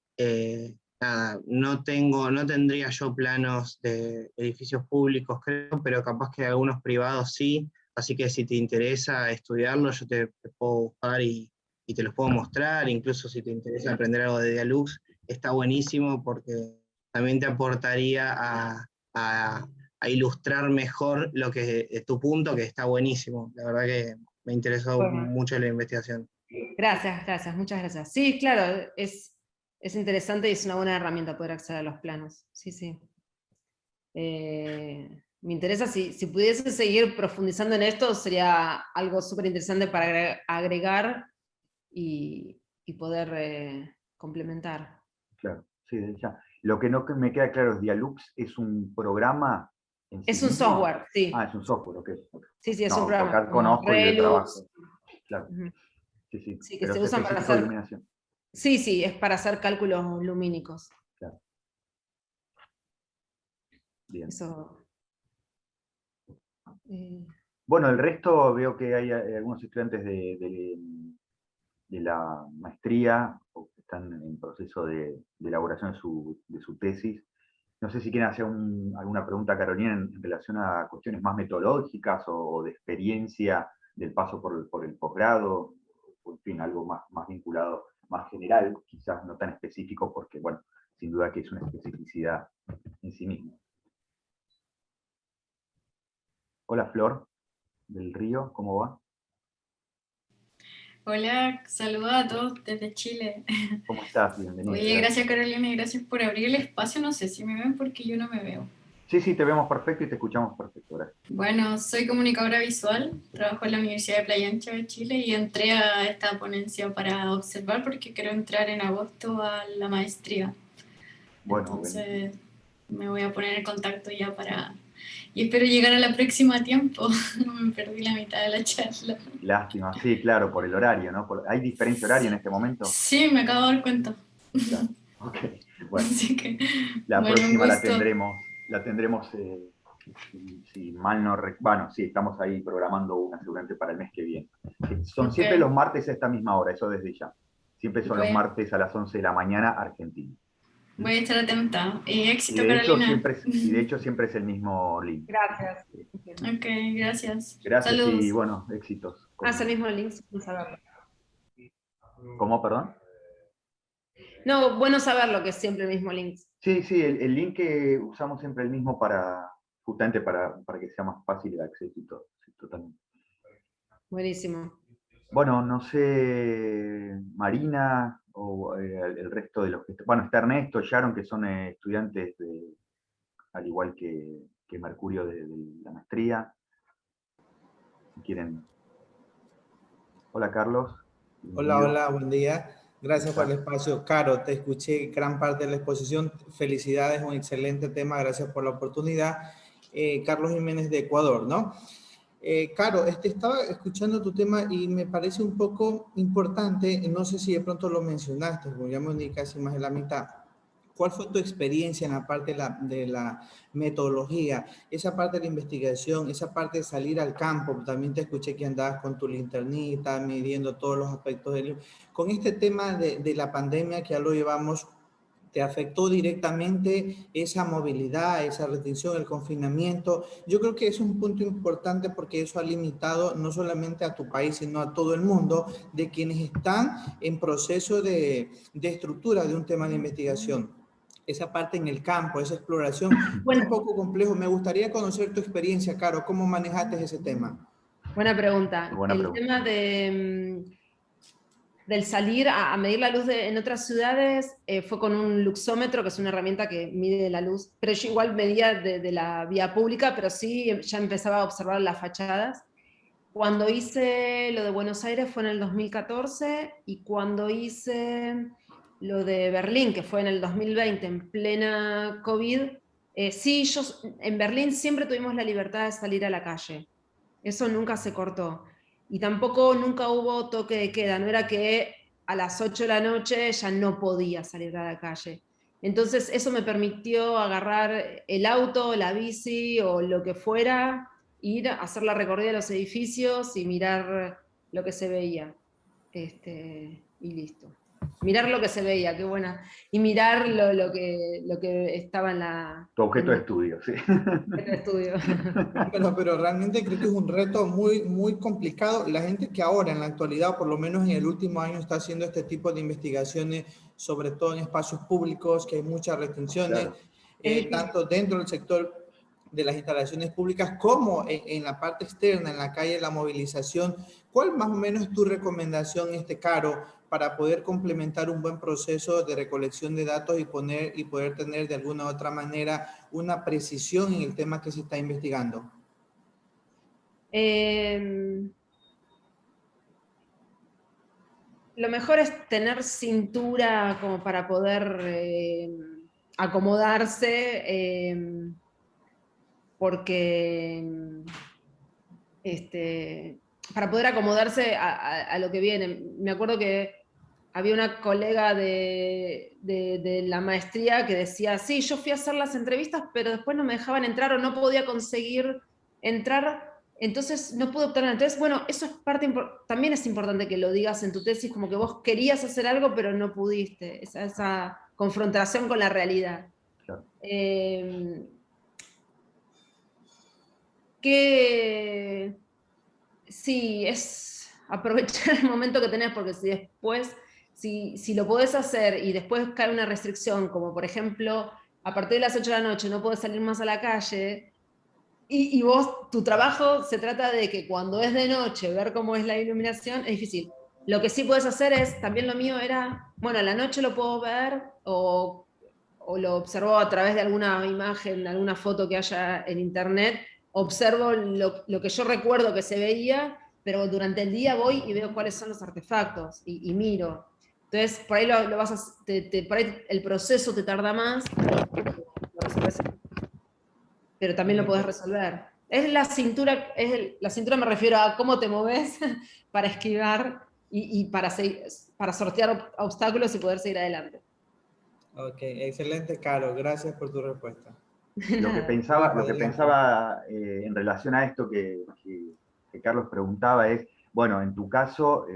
Nada, no tendría yo planos de edificios públicos, creo, pero capaz que algunos privados sí, así que si te interesa estudiarlo, yo te puedo buscar y te los puedo mostrar, incluso si te interesa aprender algo de Dialux, está buenísimo porque también te aportaría a ilustrar mejor lo que es tu punto, que está buenísimo. La verdad que me interesó mucho la investigación. Gracias, muchas gracias. Sí, claro, es interesante y es una buena herramienta poder acceder a los planos. Sí. Me interesa, si pudiese seguir profundizando en esto, sería algo súper interesante para agregar y poder complementar. Claro, sí, ya. Lo que no me queda claro es Dialux, ¿es un programa? Es un software, sí. Ah, es un software, ok. Sí, es un programa. AutoCAD conozco y de trabajo. Claro. Sí. Sí, que pero se es usan para específico de hacer... iluminación. Sí, es para hacer cálculos lumínicos. Claro. Bien. Eso. Bueno, el resto veo que hay algunos estudiantes de la maestría o que están en proceso de elaboración de su tesis. No sé si quieren hacer alguna pregunta, Carolina, en relación a cuestiones más metodológicas o de experiencia del paso por el posgrado, o en fin, algo más vinculado, más general, quizás no tan específico, porque, bueno, sin duda que es una especificidad en sí misma. Hola, Flor, del Río, ¿cómo va? Hola, saludos a todos desde Chile. ¿Cómo estás? Bienvenida. Oye, gracias Carolina y gracias por abrir el espacio. No sé si me ven porque yo no me veo. Sí, te vemos perfecto y te escuchamos perfecto. Gracias. Bueno, soy comunicadora visual, trabajo en la Universidad de Playa Ancha de Chile y entré a esta ponencia para observar porque quiero entrar en agosto a la maestría. Bueno, entonces me voy a poner en contacto ya para... Y espero llegar a la próxima a tiempo. Me perdí la mitad de la charla. Lástima, sí, claro, por el horario, ¿no? ¿Hay diferencia horaria en este momento? Sí, me acabo de dar cuenta. Claro. Ok, bueno. Así que, la bueno, próxima la tendremos si mal no recuerdo. Bueno, sí, estamos ahí programando una seguramente para el mes que viene. Son siempre los martes a esta misma hora, eso desde ya. Siempre son los martes a las 11 de la mañana, Argentina. Voy a estar atenta. Éxito, y de hecho, Carolina. Siempre es el mismo link. Gracias. Ok, gracias. Gracias. Saludos. Y bueno, éxitos. Es el mismo link, sin saberlo. ¿Cómo, perdón? No, bueno saberlo, que es siempre el mismo link. Sí, el link que usamos siempre el mismo justamente para que sea más fácil el acceso y todo. Sí, totalmente. Buenísimo. Bueno, no sé, Marina o el resto de los que... Bueno, está Ernesto, Sharon, que son estudiantes al igual que Mercurio de la maestría. si quieren. Hola, Carlos. Hola, hola, buen día. Gracias por el espacio. Caro, te escuché gran parte de la exposición. Felicidades, un excelente tema. Gracias por la oportunidad. Carlos Jiménez de Ecuador, ¿no? Caro, estaba escuchando tu tema y me parece un poco importante, no sé si de pronto lo mencionaste, porque ya me uní casi más de la mitad. ¿Cuál fue tu experiencia en la parte de la metodología, esa parte de la investigación, esa parte de salir al campo? También te escuché que andabas con tu linternita, midiendo todos los aspectos con este tema de la pandemia que ya lo llevamos. ¿Te afectó directamente esa movilidad, esa restricción, el confinamiento? Yo creo que es un punto importante porque eso ha limitado no solamente a tu país, sino a todo el mundo, de quienes están en proceso de estructura de un tema de investigación. Esa parte en el campo, esa exploración, bueno, un poco complejo. Me gustaría conocer tu experiencia, Caro. ¿Cómo manejaste ese tema? Buena pregunta. El tema del salir a medir la luz en otras ciudades fue con un luxómetro, que es una herramienta que mide la luz, pero yo igual medía de la vía pública, pero sí ya empezaba a observar las fachadas. Cuando hice lo de Buenos Aires fue en el 2014, y cuando hice lo de Berlín, que fue en el 2020, en plena COVID, sí, en Berlín siempre tuvimos la libertad de salir a la calle. Eso nunca se cortó. Y tampoco nunca hubo toque de queda, no era que a las 8 de la noche ya no podía salir a la calle. Entonces eso me permitió agarrar el auto, la bici o lo que fuera, ir a hacer la recorrida de los edificios y mirar lo que se veía. Y listo. Mirar lo que se veía, qué buena. Y mirar lo que estaba en la... Tu objeto de estudio, sí. De estudio. Pero realmente creo que es un reto muy, muy complicado. La gente que ahora, en la actualidad, o por lo menos en el último año, está haciendo este tipo de investigaciones, sobre todo en espacios públicos, que hay muchas restricciones, claro. Tanto dentro del sector de las instalaciones públicas como en la parte externa, en la calle, la movilización. ¿Cuál más o menos es tu recomendación, Caro, para poder complementar un buen proceso de recolección de datos y poder tener de alguna u otra manera una precisión en el tema que se está investigando? Lo mejor es tener cintura como para poder acomodarse, porque para poder acomodarse a lo que viene. Me acuerdo que había una colega de la maestría que decía, sí, yo fui a hacer las entrevistas, pero después no me dejaban entrar o no podía conseguir entrar, entonces no pude obtener. Entonces, bueno, eso es también es importante que lo digas en tu tesis, como que vos querías hacer algo, pero no pudiste, esa confrontación con la realidad. Claro. Que sí, es aprovechar el momento que tenés, porque si después, si lo podés hacer y después cae una restricción, como por ejemplo, a partir de las 8 de la noche no podés salir más a la calle, y vos, tu trabajo se trata de que cuando es de noche, ver cómo es la iluminación, es difícil. Lo que sí puedes hacer es, también lo mío era, bueno, a la noche lo puedo ver, o lo observo a través de alguna imagen, alguna foto que haya en internet, observo lo que yo recuerdo que se veía, pero durante el día voy y veo cuáles son los artefactos, y miro. Entonces, por ahí, por ahí el proceso te tarda más, pero también lo podés resolver. Es la cintura, la cintura me refiero a cómo te moves para esquivar y para sortear obstáculos y poder seguir adelante. Ok, excelente, Caro. Gracias por tu respuesta. Lo que pensaba en relación a esto que Carlos preguntaba es, bueno, en tu caso,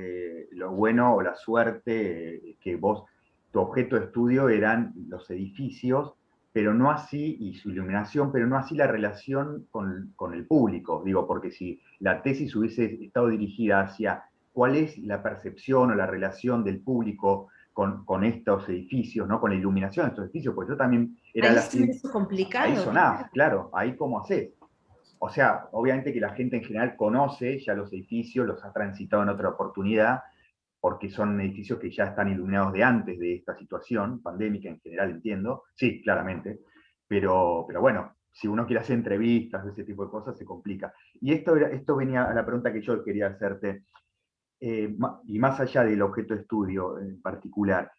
lo bueno o la suerte que vos, tu objeto de estudio eran los edificios, pero no así, y su iluminación, pero no así la relación con el público. Digo, porque si la tesis hubiese estado dirigida hacia cuál es la percepción o la relación del público con estos edificios, ¿no? Con la iluminación de estos edificios, pues yo también era ahí la... es complicado. Ahí sonás, claro, ahí cómo hacés. O sea, obviamente que la gente en general conoce ya los edificios, los ha transitado en otra oportunidad, porque son edificios que ya están iluminados de antes de esta situación pandémica en general, entiendo. Sí, claramente. Pero bueno, si uno quiere hacer entrevistas, ese tipo de cosas, se complica. Y esto venía a la pregunta que yo quería hacerte, y más allá del objeto de estudio en particular,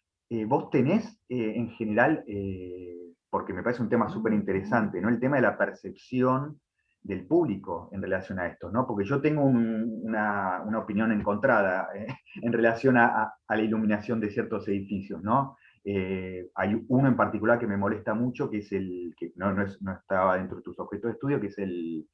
vos tenés en general, porque me parece un tema súper interesante, ¿no? El tema de la percepción del público en relación a esto, ¿no? Porque yo tengo una opinión encontrada en relación a la iluminación de ciertos edificios, ¿no? Hay uno en particular que me molesta mucho, que es que no estaba dentro de tus objetos de estudio, que es el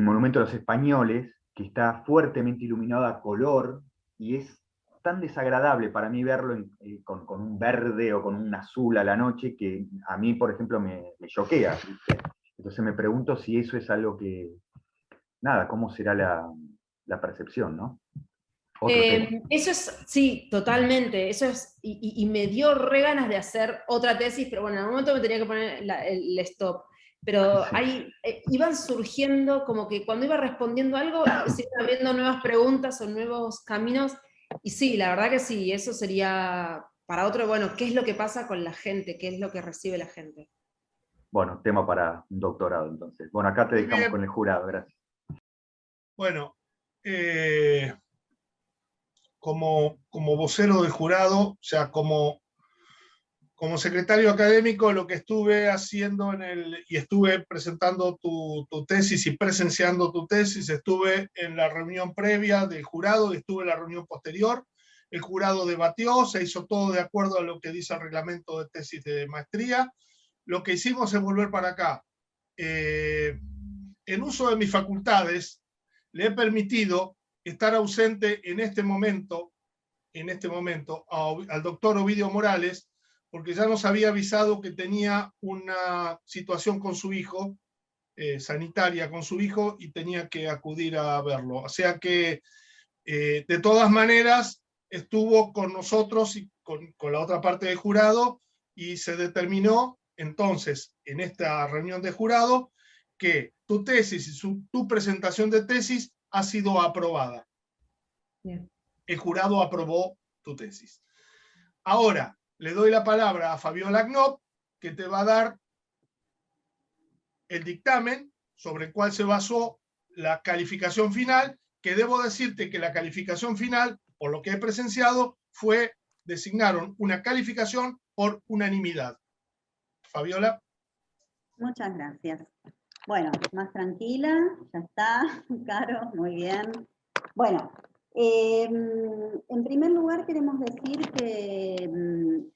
Monumento de los Españoles, que está fuertemente iluminado a color, y es tan desagradable para mí verlo con un verde o con un azul a la noche, que a mí, por ejemplo, me choquea, ¿viste? Entonces me pregunto si eso es algo que, nada, cómo será la percepción, ¿no? Eso es, sí, totalmente, eso es, y me dio re ganas de hacer otra tesis, pero bueno, en algún momento me tenía que poner el stop. Pero Sí. ahí iban surgiendo, como que cuando iba respondiendo algo, se iban abriendo nuevas preguntas o nuevos caminos, y sí, la verdad que sí, eso sería para otro, bueno, ¿qué es lo que pasa con la gente? ¿Qué es lo que recibe la gente? Bueno, tema para un doctorado entonces. Bueno, acá te Muy dejamos bien. con el jurado, gracias. Bueno, como vocero del jurado, o sea, como secretario académico, lo que estuve haciendo y estuve presentando tu tesis y presenciando tu tesis, estuve en la reunión previa del jurado y estuve en la reunión posterior. El jurado debatió, se hizo todo de acuerdo a lo que dice el reglamento de tesis de maestría. Lo que hicimos es volver para acá. En uso de mis facultades, le he permitido estar ausente en este momento al doctor Ovidio Morales, porque ya nos había avisado que tenía una situación con su hijo, sanitaria con su hijo, y tenía que acudir a verlo. O sea que, de todas maneras, estuvo con nosotros y con la otra parte del jurado, y se determinó entonces, en esta reunión de jurado, que tu tesis y tu presentación de tesis ha sido aprobada. Bien. El jurado aprobó tu tesis. Ahora le doy la palabra a Fabiola Knopp, que te va a dar el dictamen sobre el cual se basó la calificación final, que debo decirte que la calificación final, por lo que he presenciado, designaron una calificación por unanimidad. Fabiola. Muchas gracias. Bueno, más tranquila, ya está, Caro, muy bien. Bueno, en primer lugar queremos decir que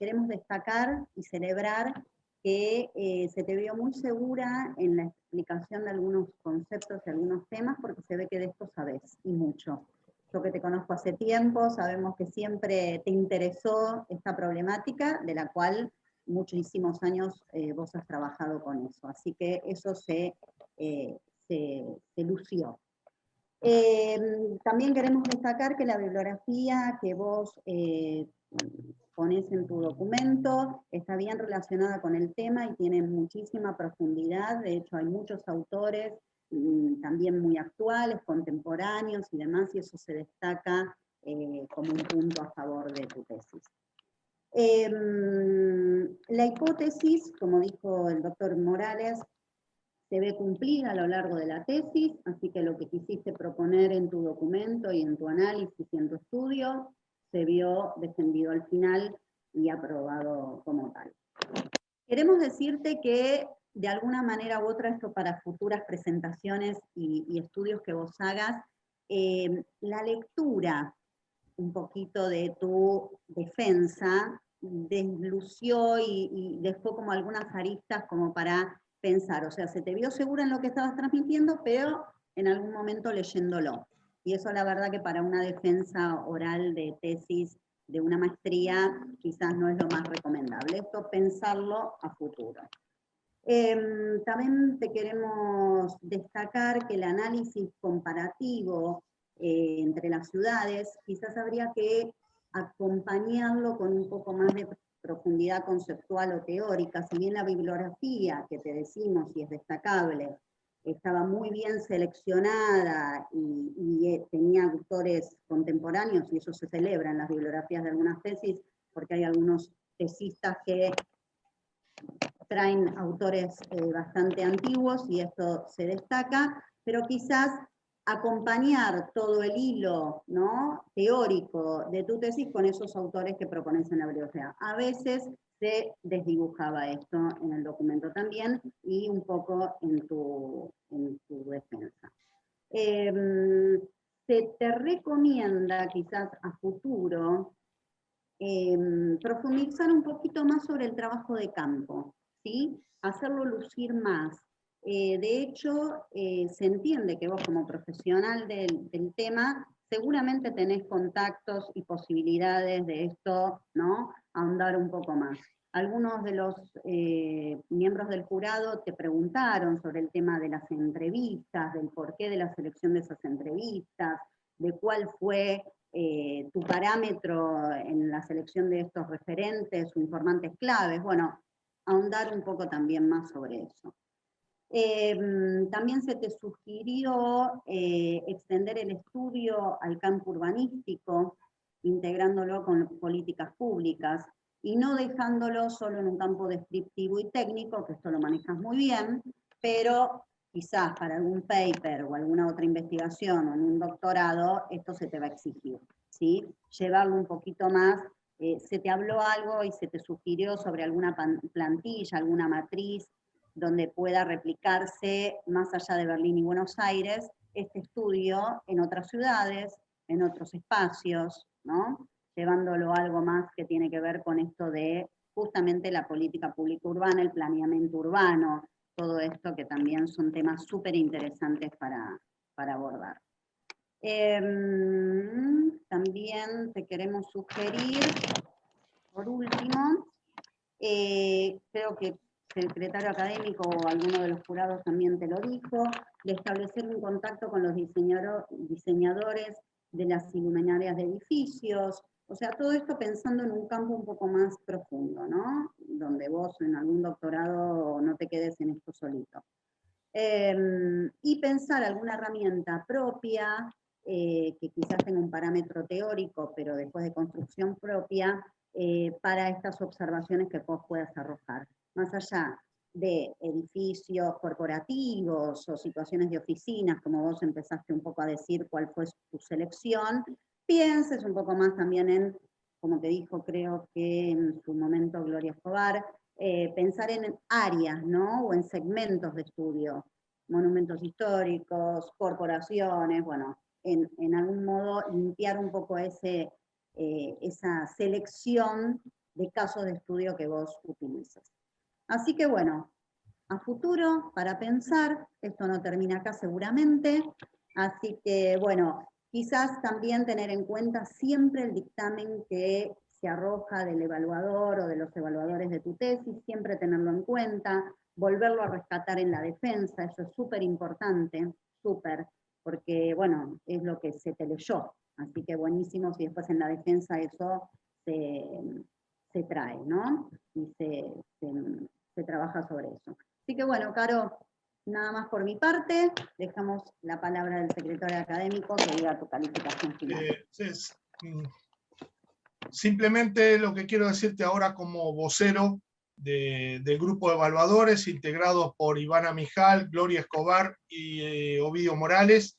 queremos destacar y celebrar que se te vio muy segura en la explicación de algunos conceptos y algunos temas, porque se ve que de esto sabes, y mucho. Yo que te conozco hace tiempo, sabemos que siempre te interesó esta problemática, de la cual muchísimos años vos has trabajado con eso, así que eso se lució. También queremos destacar que la bibliografía que vos ponés en tu documento está bien relacionada con el tema y tiene muchísima profundidad. De hecho, hay muchos autores también muy actuales, contemporáneos y demás, y eso se destaca como un punto a favor de tu tesis. La hipótesis, como dijo el doctor Morales, se ve cumplida a lo largo de la tesis, así que lo que quisiste proponer en tu documento y en tu análisis y en tu estudio se vio defendido al final y aprobado como tal. Queremos decirte que de alguna manera u otra, esto para futuras presentaciones y estudios que vos hagas, la lectura un poquito de tu defensa deslució y dejó como algunas aristas como para pensar, o sea, se te vio segura en lo que estabas transmitiendo, pero en algún momento leyéndolo. Y eso la verdad que para una defensa oral de tesis de una maestría quizás no es lo más recomendable. Esto pensarlo a futuro. También te queremos destacar que el análisis comparativo entre las ciudades quizás habría que acompañarlo con un poco más de profundidad conceptual o teórica. Si bien la bibliografía que te decimos y es destacable estaba muy bien seleccionada y tenía autores contemporáneos, y eso se celebra en las bibliografías de algunas tesis, porque hay algunos tesistas que traen autores bastante antiguos y esto se destaca, pero quizás acompañar todo el hilo, ¿no?, teórico de tu tesis con esos autores que propones en la bibliografía. A veces se desdibujaba esto en el documento también y un poco en tu defensa. Se te recomienda quizás a futuro profundizar un poquito más sobre el trabajo de campo, ¿sí? Hacerlo lucir más. De hecho, se entiende que vos como profesional del tema seguramente tenés contactos y posibilidades de esto, ¿no?, ahondar un poco más. Algunos de los miembros del jurado te preguntaron sobre el tema de las entrevistas, del porqué de la selección de esas entrevistas, de cuál fue tu parámetro en la selección de estos referentes o informantes claves. Bueno, ahondar un poco también más sobre eso. También se te sugirió extender el estudio al campo urbanístico, integrándolo con políticas públicas, y no dejándolo solo en un campo descriptivo y técnico, que esto lo manejas muy bien, pero quizás para algún paper o alguna otra investigación o en un doctorado, esto se te va a exigir, ¿sí? Llevarlo un poquito más. Se te habló algo y se te sugirió sobre alguna plantilla, alguna matriz, donde pueda replicarse más allá de Berlín y Buenos Aires, este estudio en otras ciudades, en otros espacios, ¿no?, llevándolo a algo más que tiene que ver con esto de justamente la política pública urbana, el planeamiento urbano, todo esto que también son temas súper interesantes para abordar. También te queremos sugerir, por último, creo que el secretario académico o alguno de los jurados también te lo dijo, de establecer un contacto con los diseñadores de las iluminarias de edificios, o sea, todo esto pensando en un campo un poco más profundo, ¿no?, donde vos en algún doctorado no te quedes en esto solito. Y pensar alguna herramienta propia, que quizás tenga un parámetro teórico, pero después de construcción propia, para estas observaciones que vos puedas arrojar. Más allá de edificios corporativos o situaciones de oficinas, como vos empezaste un poco a decir cuál fue tu selección, pienses un poco más también en, como te dijo creo que en su momento Gloria Escobar, pensar en áreas, ¿no?, o en segmentos de estudio, monumentos históricos, corporaciones, bueno, en algún modo limpiar un poco esa selección de casos de estudio que vos utilices. Así que bueno, a futuro, para pensar, esto no termina acá seguramente, así que bueno, quizás también tener en cuenta siempre el dictamen que se arroja del evaluador o de los evaluadores de tu tesis, siempre tenerlo en cuenta, volverlo a rescatar en la defensa, eso es súper importante, súper, porque bueno, es lo que se te leyó, así que buenísimo si después en la defensa eso se trae, ¿no? Y se trabaja sobre eso. Así que bueno, Caro, nada más por mi parte, dejamos la palabra del secretario académico que diga tu calificación final. Simplemente lo que quiero decirte ahora como vocero del grupo de evaluadores integrados por Ivana Mijal, Gloria Escobar y Ovidio Morales,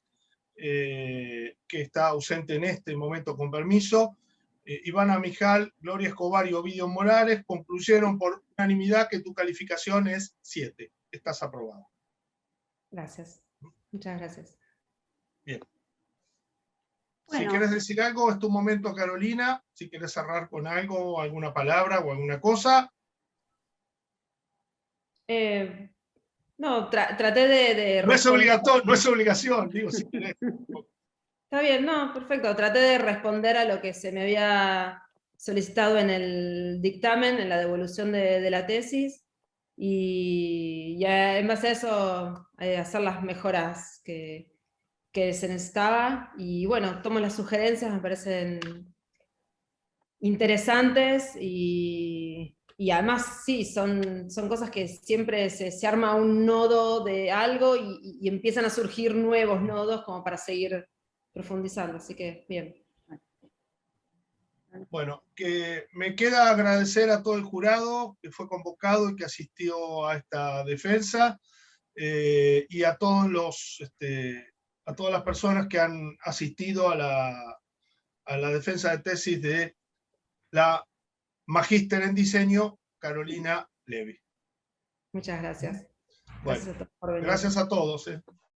que está ausente en este momento con permiso. Ivana Mijal, Gloria Escobar y Ovidio Morales concluyeron por unanimidad que tu calificación es 7. Estás aprobado. Gracias. Muchas gracias. Bien. Bueno. Si quieres decir algo, es tu momento, Carolina. Si quieres cerrar con algo, alguna palabra o alguna cosa. No, traté de no es obligatorio, no es obligación, digo, si querés. Está bien, no, perfecto. Traté de responder a lo que se me había solicitado en el dictamen, en la devolución de la tesis, y ya en base a eso hacer las mejoras que se necesitaba. Y bueno, tomo las sugerencias, me parecen interesantes y además sí, son cosas que siempre se arma un nodo de algo y empiezan a surgir nuevos nodos como para seguir profundizando, así que bien. Bueno, que me queda agradecer a todo el jurado que fue convocado y que asistió a esta defensa, y a todos a todas las personas que han asistido a la defensa de tesis de la magíster en diseño, Carolina Levy. Muchas gracias. Bueno, gracias a todos.